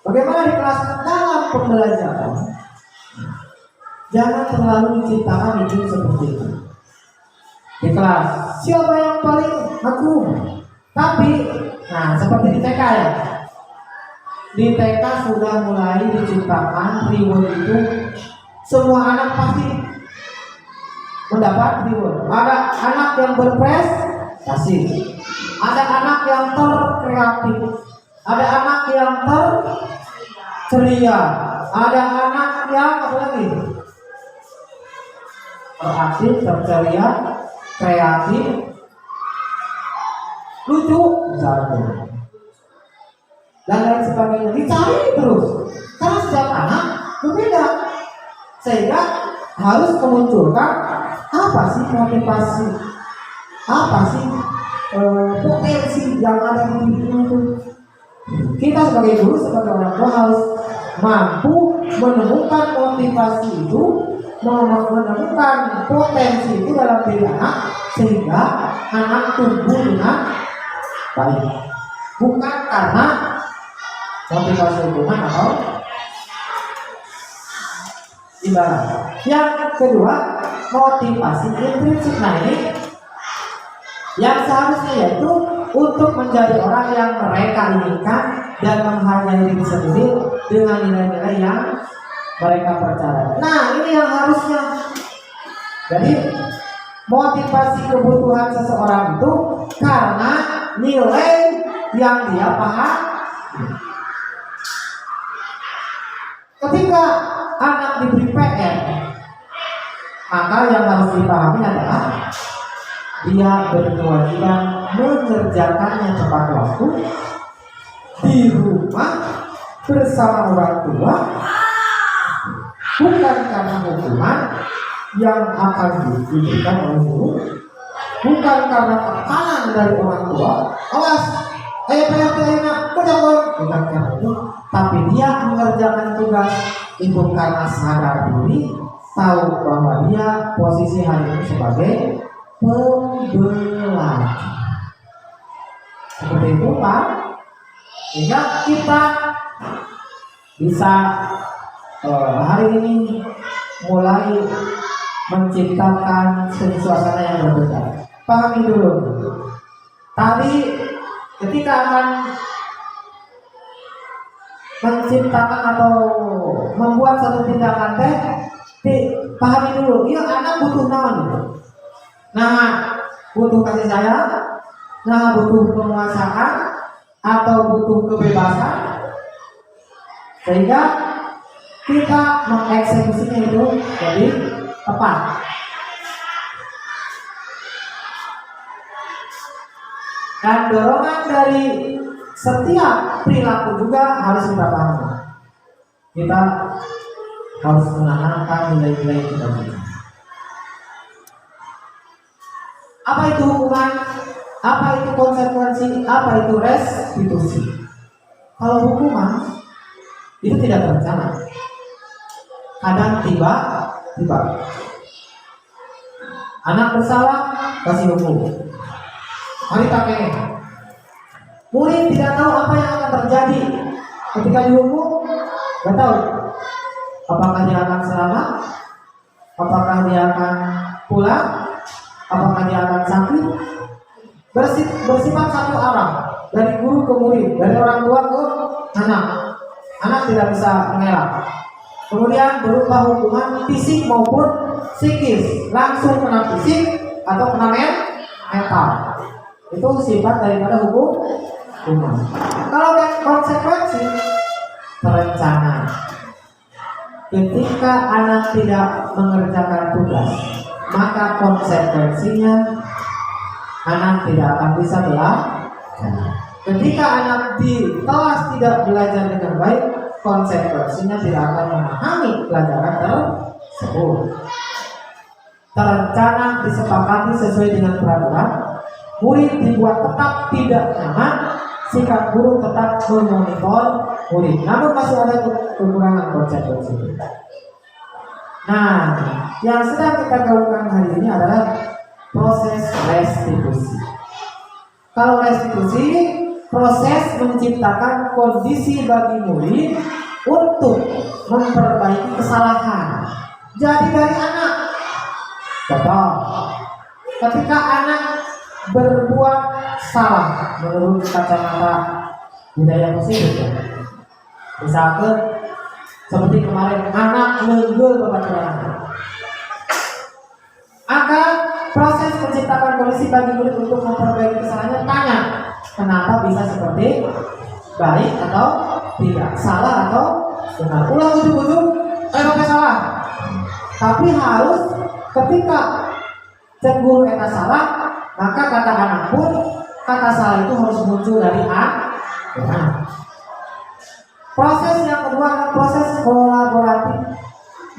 Bagaimana di kelas dalam pembelajaran? Jangan terlalu diciptakan hidup seperti itu. Di kelas, siapa yang paling aku? Tapi, nah seperti di TK ya. Di TK sudah mulai diciptakan reward itu semua anak pasti mendapat reward. Ada anak yang berprestasi, ada anak yang terkreatif, ada anak yang terceria, ada anak yang apa lagi? Kreatif, terceria, kreatif, lucu, misalnya, dan lain sebagainya. Dicari terus, karena setiap anak berbeda, sehingga harus memunculkan apa sih motivasi, apa sih potensi yang ada di diri itu. Kita sebagai guru, sebagai orang tua harus mampu menemukan motivasi itu, menemukan potensi itu dalam diri anak, sehingga anak tumbuh dengan baik, bukan karena motivasi hubungan atau ibarat. Yang kedua, motivasi intrinsik. Nah ini yang seharusnya yaitu untuk menjadi orang yang mereka inginkan dan menghargai diri sendiri dengan nilai-nilai yang mereka percaya. Nah ini yang harusnya. Jadi motivasi kebutuhan seseorang itu karena nilai yang dia paham. Ketika anak diberi PR, maka yang harus dipahami adalah dia berkewajiban mengerjakannya tepat waktu di rumah bersama orang tua, bukan karena hukuman yang akan diberikan oleh guru, bukan karena tekanan dari orang tua. Awas, ayo PRT enak, bukan karena itu, tapi dia mengerjakan tugas itu karena sadar diri, tahu bahwa dia posisi hari ini sebagai pembelajar. Seperti itu Pak, sehingga kita bisa hari ini mulai menciptakan suasana yang berbeda. Pahami dulu. Tadi ketika akan menciptakan atau membuat satu tindakan pahami dulu. Iya, anak butuh naon. Nah, butuh kasih sayang, nah butuh penguasaan atau butuh kebebasan, sehingga kita mengeksekusinya itu jadi tepat. Dan dorongan dari setiap perilaku juga harus kita pahami. Kita harus menanamkan nilai-nilai kita. Apa itu hukuman? Apa itu konsekuensi? Apa itu restitusi? Kalau hukuman itu tidak terencana, kadang tiba-tiba. Anak bersalah, kasih hukum. Hari pakai. Murid tidak tahu apa yang akan terjadi ketika dihukum, nggak tahu. Apakah dia akan selamat? Apakah dia akan pulang? Apakah dia akan sakit? Bersifat satu arah, dari guru ke murid, dari orang tua ke anak. Anak tidak bisa mengelak. Kemudian berupa hukuman fisik maupun psikis, langsung kena fisik atau kena mental. Itu sifat daripada hukuman. Kalau konsekuensi terencana. Ketika anak tidak mengerjakan tugas, maka konsekuensinya anak tidak akan bisa belajar. Ketika anak di kelas tidak belajar dengan baik, konsekuensinya tidak akan memahami pelajaran tersebut. Terencana disepakati sesuai dengan peraturan. Murid dibuat tetap tidak nyaman, sikap guru tetap memonitor murid. Namun masih ada kekurangan konsekuensi. Nah, yang sedang kita gaungkan hari ini adalah proses restitusi. Kalau restitusi, proses menciptakan kondisi bagi murid untuk memperbaiki kesalahan. Jadi dari anak, contoh, ketika anak berbuat salah menurut kacamata budaya positif, misalkan Seperti kemarin anak lenggel babaturan. Agar proses menciptakan kondisi bagi murid untuk memperbaiki kesalahannya, tanya kenapa bisa seperti baik atau tidak, salah atau benar. Ulang ujuk-ujuk, pakai salah. Tapi harus ketika cek guru eta salah, maka kata anak pun kata salah itu harus muncul dari benar. Proses yang kedua adalah proses kolaboratif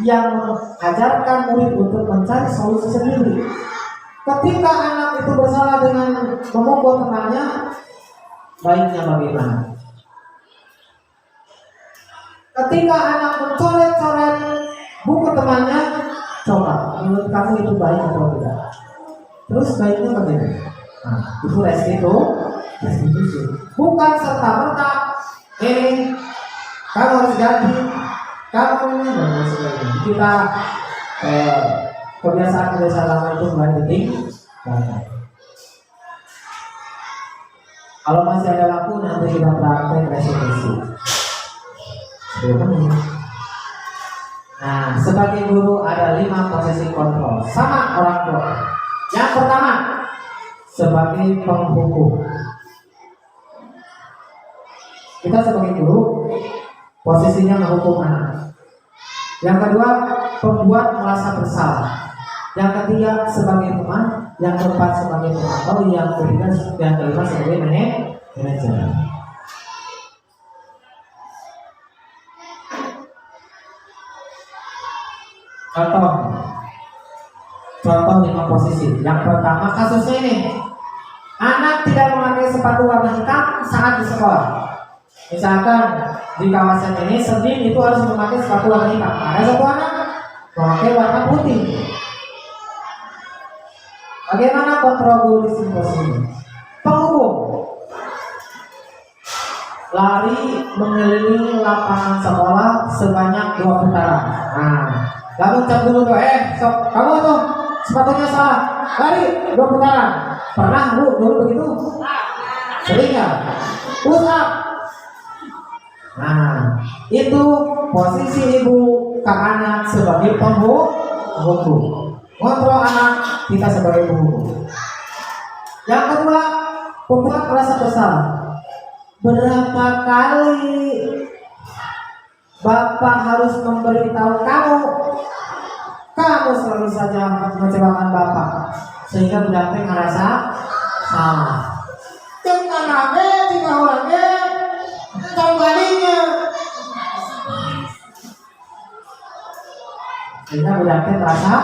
yang mengajarkan murid untuk mencari solusi sendiri. Ketika anak itu bersalah dengan memukul temannya, baiknya bagaimana? Ketika anak mencoret-coret buku temannya, coba menurut kamu itu baik atau tidak? Terus baiknya bagaimana? Nah, itu restitusi. Bukan serta-merta kamu harus ganti, kamu ini dan lain sebagainya. Kita kebiasaan lama itu mulai ditinggalkan. Kalau masih ada waktu nanti kita praktek restitusi. Nah, sebagai guru ada 5 posisi kontrol sama orang tua. Yang pertama, sebagai penghukum. Kita sebagai guru posisinya menghukum anak. Yang kedua, pembuat merasa bersalah. Yang ketiga sebagai teman. Yang keempat sebagai pemantau. Yang kelima sebagai manajer. Contoh 5 posisi. Yang pertama kasusnya ini, anak tidak memakai sepatu warna hitam saat di sekolah. Misalkan di kawasan ini Senin itu harus memakai sepatu warna hitam. Ada satu anak memakai warna putih. Bagaimana kontrol guru di situasi ini? Penghukum lari mengelilingi lapangan sekolah sebanyak 2 putaran. Nah, lalu cek dulu tuh, kamu tuh sepatunya salah, lari 2 putaran. Pernah dulu begitu? Sering nggak? Push up. Nah, itu posisi ibu ke anak sebagai penghukum. Kontrol anak kita sebagai penghukum. Yang kedua, pembuat merasa bersalah. Berapa kali Bapak harus memberitahu kamu selalu saja mengecewakan Bapak, sehingga budak teh ngerasa salah. Jangan nabe jika orangnya tahu kalinya, sehingga budak teh merasa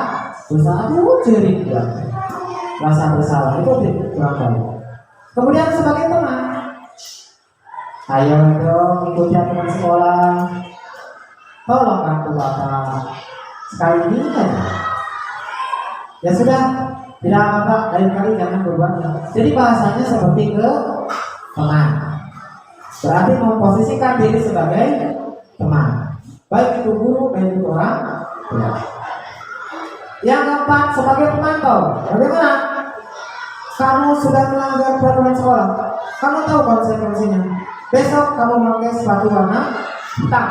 bersalah. Jadi rasa bersalah itu kurang baik. Kemudian sebagai teman, ayo dong ikuti teman sekolah, tolong bantu Bapak sekali ini aja. Ya sudah, tidak apa-apa, lain kali jangan berbuat. Jadi bahasanya seperti ke teman, berarti memposisikan diri sebagai teman, baik itu guru, baik itu orang tua. Yang keempat, sebagai pemantau. Bagaimana? Kamu sudah melanggar peraturan sekolah, kamu tahu konsekuensinya. Besok kamu memakai sepatu warna hitam.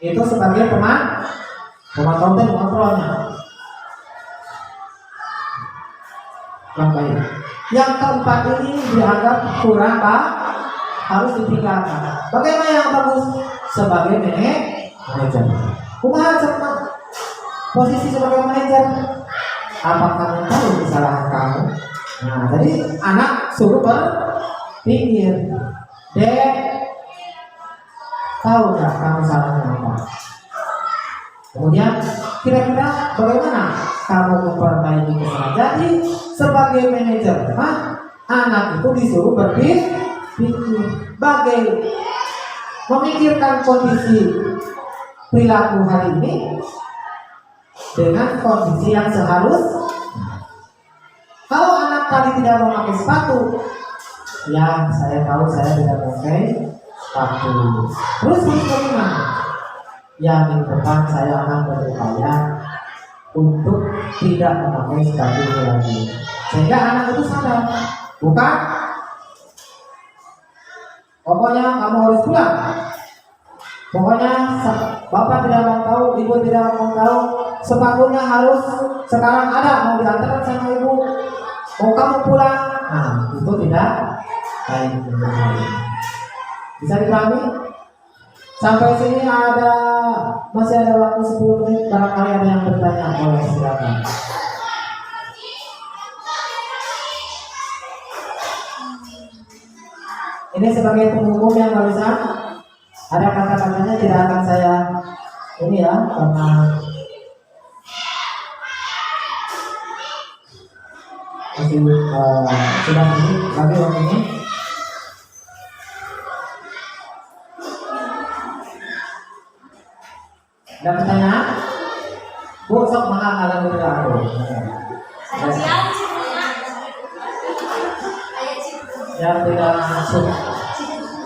Itu sebagai pemantau dan kontrolnya. Yang baik. Yang keempat ini dianggap kurang, Pak, harus ditinggalkan. Bagaimana yang bagus? Sebagai manajer. Kumaha cepat posisi sebagai manajer? Apa kamu tahu kesalahan kamu? Nah, jadi anak suruh berpikir, Dek, tahu nggak kamu salahnya apa? Kemudian kira-kira bagaimana kamu memperbaiki kesalahan? Jadi sebagai manajer, anak itu disuruh berpikir, memikirkan kondisi perilaku hari ini dengan kondisi yang seharusnya. Kalau anak tadi tidak memakai sepatu, ya saya tahu saya tidak memakai sepatu. Terus bagaimana? Ya minggu depan saya akan berupaya untuk tidak memakai sepatu lagi. Sehingga anak itu sadar, bukan pokoknya kamu harus pulang. Pokoknya bapak tidak mau tahu, ibu tidak mau tahu, sepatunya harus sekarang ada, mau diantarkan sama ibu, mau kamu pulang. Nah, itu tidak baik. Bisa dipahami? Sampai sini masih ada waktu 10 menit, barangkali ada yang bertanya, boleh silakan. Ini sebagai penghukum yang barusan ada kata-katanya tidak akan saya ini ya, karena masih sudah ini lagi waktunya. Ada pertanyaan? Bu, sok mana kalian berdua aku? Yang tidak langsung.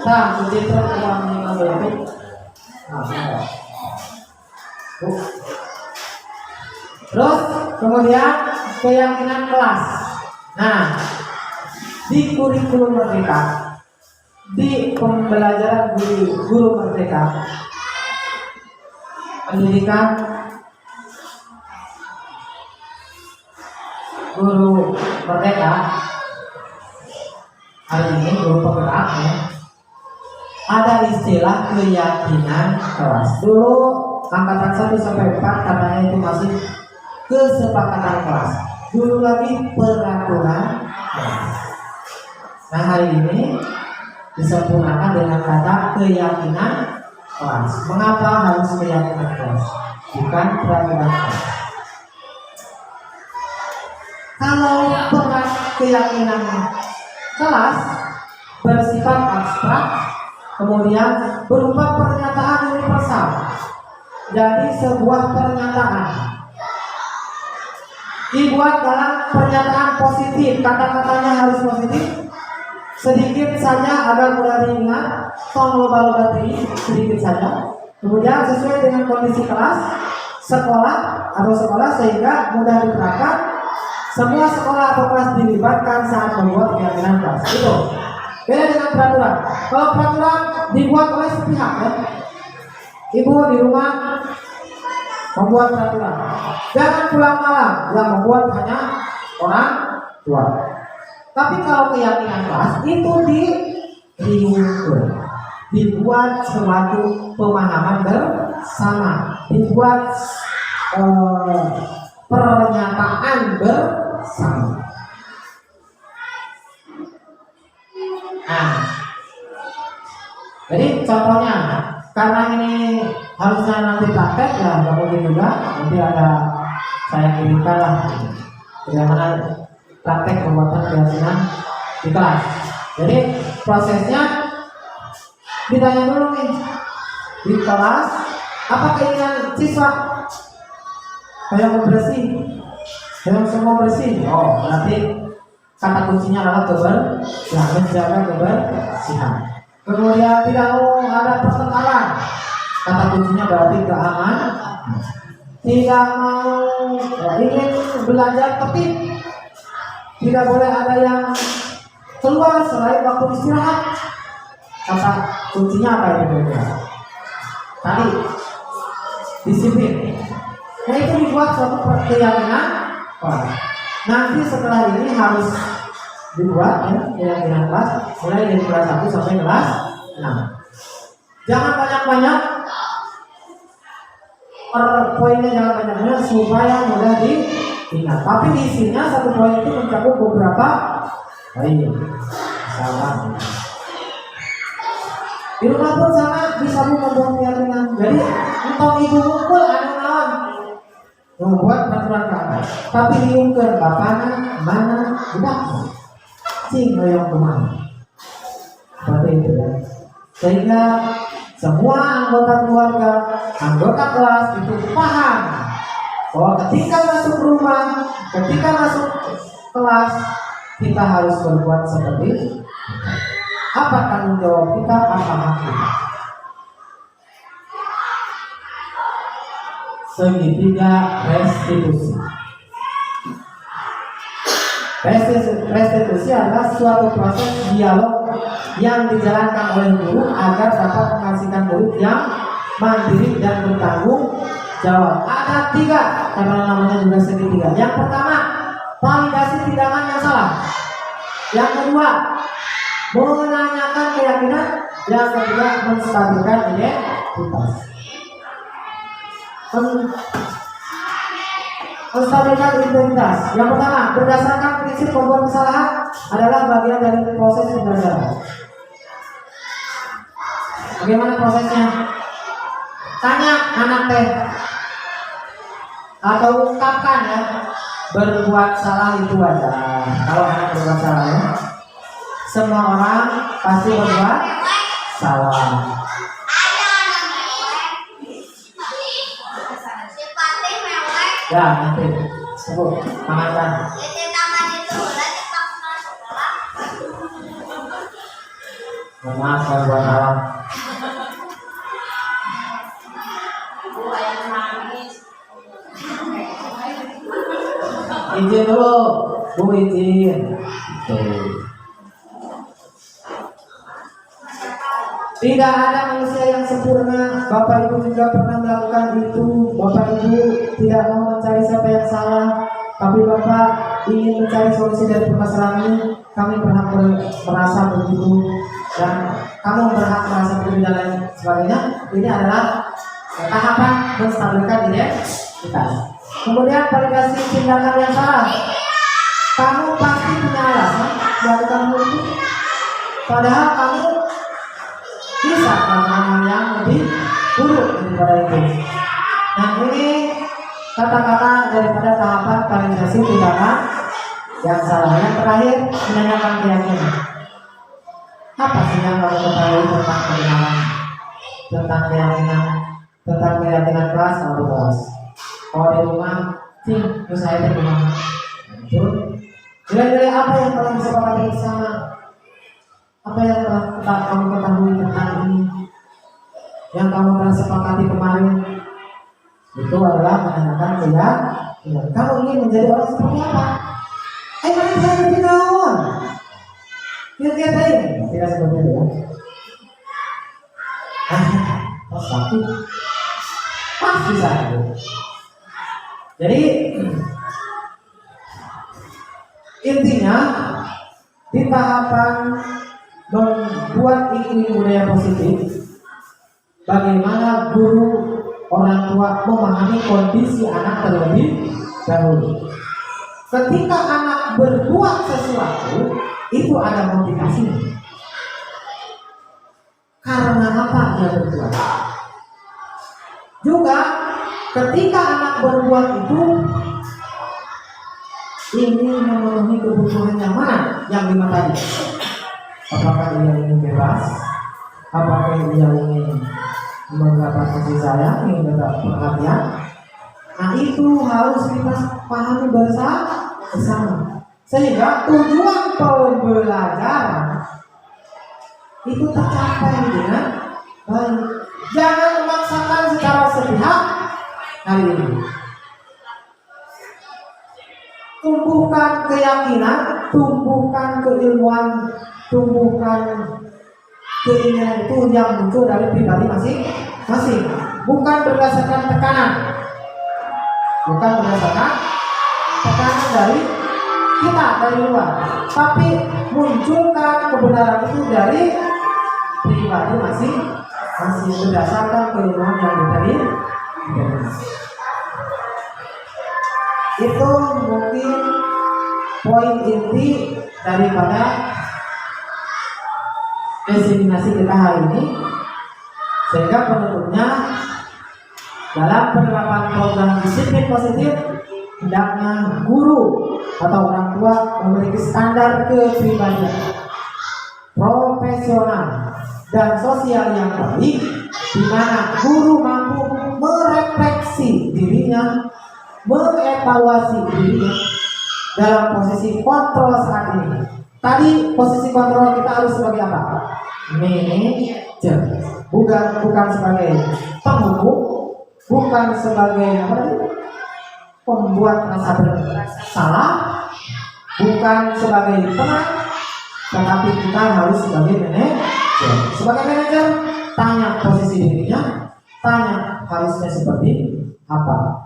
Nah, kunci truk uang meninggal berarti. Bu. Terus kemudian keyakinan kelas. Nah, di kurikulum merdeka, di pembelajaran guru merdeka, pendidikan guru merdeka hari ini, guru penggerak ya, ada istilah keyakinan kelas. Dulu angkatan 1 sampai 4 katanya itu masih kesepakatan kelas, dulu lagi peraturan kelas. Nah, hari ini disempurnakan dengan kata keyakinan kelas. Mengapa harus keyakinan kelas, bukan peraturan kelas? Kalau keyakinan kelas bersifat abstrak, kemudian berupa pernyataan universal. Jadi sebuah pernyataan dibuat dalam pernyataan positif, kata-katanya harus positif. Sedikit saja agar mudah diingat, tolong loba-loba sedikit saja. Kemudian sesuai dengan kondisi kelas, sekolah sehingga mudah diterapkan. Semua sekolah atau kelas dilibatkan saat membuat keyakinan kelas. Itu beda dengan peraturan. Kalau peraturan dibuat oleh sepihak ya. Ibu di rumah membuat peraturan, jangan pulang malam, yang membuat hanya orang tua. Tapi kalau keyakinan kelas itu dibuat suatu pemahaman bersama, dibuat pernyataan bersama. Nah, jadi contohnya, karena ini harusnya nanti praktek ya, nggak mungkin juga nanti ada saya kirimkan lah bagaimana praktek pembuatan keyakinan di kelas. Jadi prosesnya ditanya dulu nih di kelas, apa keinginan siswa? Kayak mau bersih, kayak semua bersih. Oh, berarti kata kuncinya adalah menjaga kebersihan. Kemudian tidak mau ada pertengkaran, kata kuncinya berarti keamanan. Tidak mau ingin belajar tertib, tidak boleh ada yang keluar selain waktu istirahat, kata kuncinya apa itu? Tadi disiplin. Nah, itu dibuat suatu keyakinan. Nanti setelah ini harus dibuat ya, keyakinan kelas mulai dari kelas 1 sampai kelas 6. Jangan banyak-banyak, poinnya jangan banyak-banyak supaya mudah diingat. Tapi isinya satu poin itu mencakup beberapa poin. Misalkan di rumah pun sama, bisa membuat keyakinan. Jadi untuk ibu mukul anak-anak membuat peraturan kata, tapi diungkir bapaknya mana tidak cing yang kemana, seperti itu ya. Sehingga semua anggota keluarga, anggota kelas itu paham bahwa ketika masuk rumah, ketika masuk kelas, kita harus berbuat seperti itu. Apa tanggung jawab kita, apa hak kita. Segitiga restitusi. Restitusi adalah suatu proses dialog yang dijalankan oleh guru agar dapat menghasilkan murid yang mandiri dan bertanggung jawab. Ada 3 karena namanya juga segitiga. Yang pertama, validasi tindakan yang salah. Yang kedua, menanyakan keyakinan. Yang ketiga, menstabilkan identitas. Menstabilkan identitas. Yang pertama, berdasarkan prinsip pembuat kesalahan adalah bagian dari proses pembelajaran. Bagaimana prosesnya? Tanya anak teh atau ungkapkan ya, berbuat salah itu wajar. Kalau anak berbuat salah ya, semua orang pasti berbuat salah. Ya nanti sebut tangan. Maaf kalau buat salah. Izin dulu, Bu izin. Tidak ada manusia yang sempurna. Bapak Ibu juga pernah melakukan itu. Bapak Ibu tidak mau mencari siapa yang salah, tapi Bapak ingin mencari solusi dari permasalahan ini. Kami berhak merasa begitu, dan kamu berhak merasa begitu dan lain sebagainya. Ini adalah tahapan menstabilkan identitas. Kemudian validasi tindakan yang salah. Kamu pasti punya alasan melakukan hal itu, padahal kamu bisa melakukan hal yang lebih buruk daripada itu. Nah ini kata-kata daripada tahapan validasi tindakan yang salah. Yang terakhir, menanyakan keyakinan. Apa sih yang kamu ketahui tentang kebenaran, tentang keyakinan kelas atau kelas? Kalau di rumah, sih, terus saya di rumah. Nilai-nilai apa yang kalian bisa pakai bersama? Apa yang telah kamu ketahui tentang ini? Yang kamu telah sepakati kemarin? Itu adalah menanyakan keyakinan. Kamu ingin menjadi orang seperti apa? Mana saya lebih naon? Lihat aja, tidak seperti itu ya. Satu, pasti satu. Jadi intinya di tahapan membuat ini budaya positif, bagaimana guru orang tua memahami kondisi anak terlebih dahulu. Ketika anak berbuat sesuatu, itu ada motivasinya. Karena apa dia berbuat? Juga ketika anak berbuat itu ingin memenuhi kebutuhan yang mana? Yang 5 tadi. Apakah dia ingin bebas? Apakah dia ingin mendapat kasih sayang, ingin mendapat perhatian? Nah itu harus kita pahami bersama. Sehingga tujuan pembelajaran itu tercapai dengan baik. Jangan memaksakan secara sepihak hari ini. Tumbuhkan keyakinan, tumbuhkan keilmuan, tumbuhkan keinginan itu yang muncul dari pribadi masing-masing. Bukan berdasarkan tekanan. Bukan berdasarkan tekanan dari kita, dari luar. Tapi munculkan kebenaran itu dari pribadi masing-masing berdasarkan keilmuan yang diberi. Itu mungkin poin inti daripada diseminasi kita hari ini. Sehingga penutupnya, dalam penerapan program disiplin positif, hendaknya guru atau orang tua memiliki standar kepribadian profesional dan sosial yang baik, di mana guru mampu merefleksi dirinya, mengevaluasi dirinya dalam posisi kontrol saat ini. Tadi posisi kontrol kita harus sebagai apa? Manajer, bukan sebagai penghukum, bukan sebagai apa tadi? Pembuat rasa bersalah, bukan sebagai teman, tetapi kita harus sebagai manajer. Sebagai manajer, tanya posisi dirinya, Tanya harusnya seperti apa.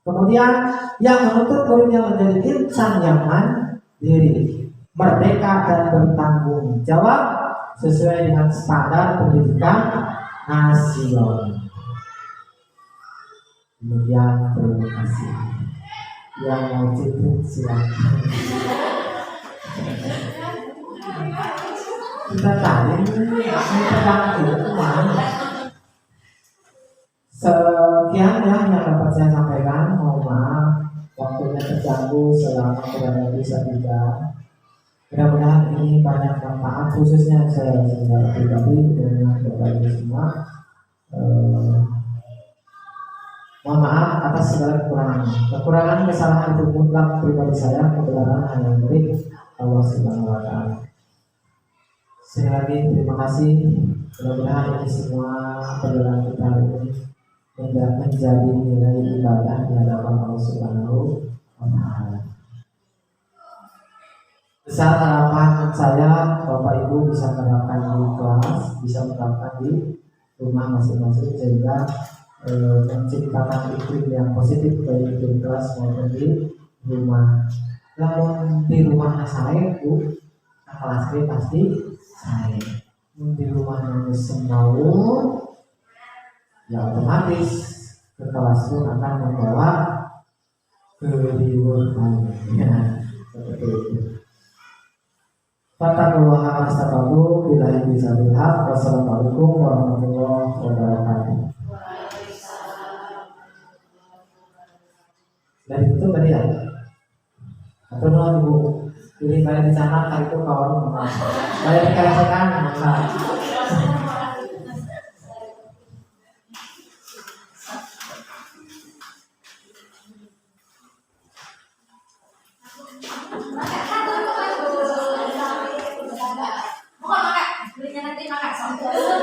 Kemudian yang menuntut muridnya menjadi insan yang mandiri, merdeka dan bertanggung jawab sesuai dengan standar pendidikan nasional. Demikian, terima kasih. Yang mau cium silakan. Kita tanya ini tentang itu mana? Sekian ya yang dapat saya sampaikan. Mohon maaf waktunya terganggu selama kurang lebih 1 jam. Mudah-mudahan ini banyak manfaat, khususnya saya secara pribadi dengan Bapak Ibu semua. Mohon maaf atas segala kekurangan kesalahan itu mutlak pribadi saya, kebenaran hanya milik Allah Subhanahu wa Ta'ala. Sekali lagi terima kasih. Mudah-mudahan ini semua perjalanan kita hari ini menjadi nilai ibadah di hadapan Allah Subhanahu wa Ta'ala. Besar harapan saya Bapak Ibu bisa menerapkan di kelas, bisa menerapkan di rumah masing-masing sehingga menciptakan iklim yang positif baik di kelas maupun di rumah. Namun di rumahnya saya Bu, kelas ini pasti saya. Di rumahnya semau, ya otomatis ke kelas pun akan membawa keriuhan. Ya, seperti itu. Fattaqullaha mastata'tu billahi bisabil haq. Wassalamualaikum warahmatullahi wabarakatuh. Dan itu tadi ya. Atau nuhun Ibu. Jadi kalian di sana kali itu kawan emas. Kalian dikasihkan masa. Bukan makan, belinya nanti makan.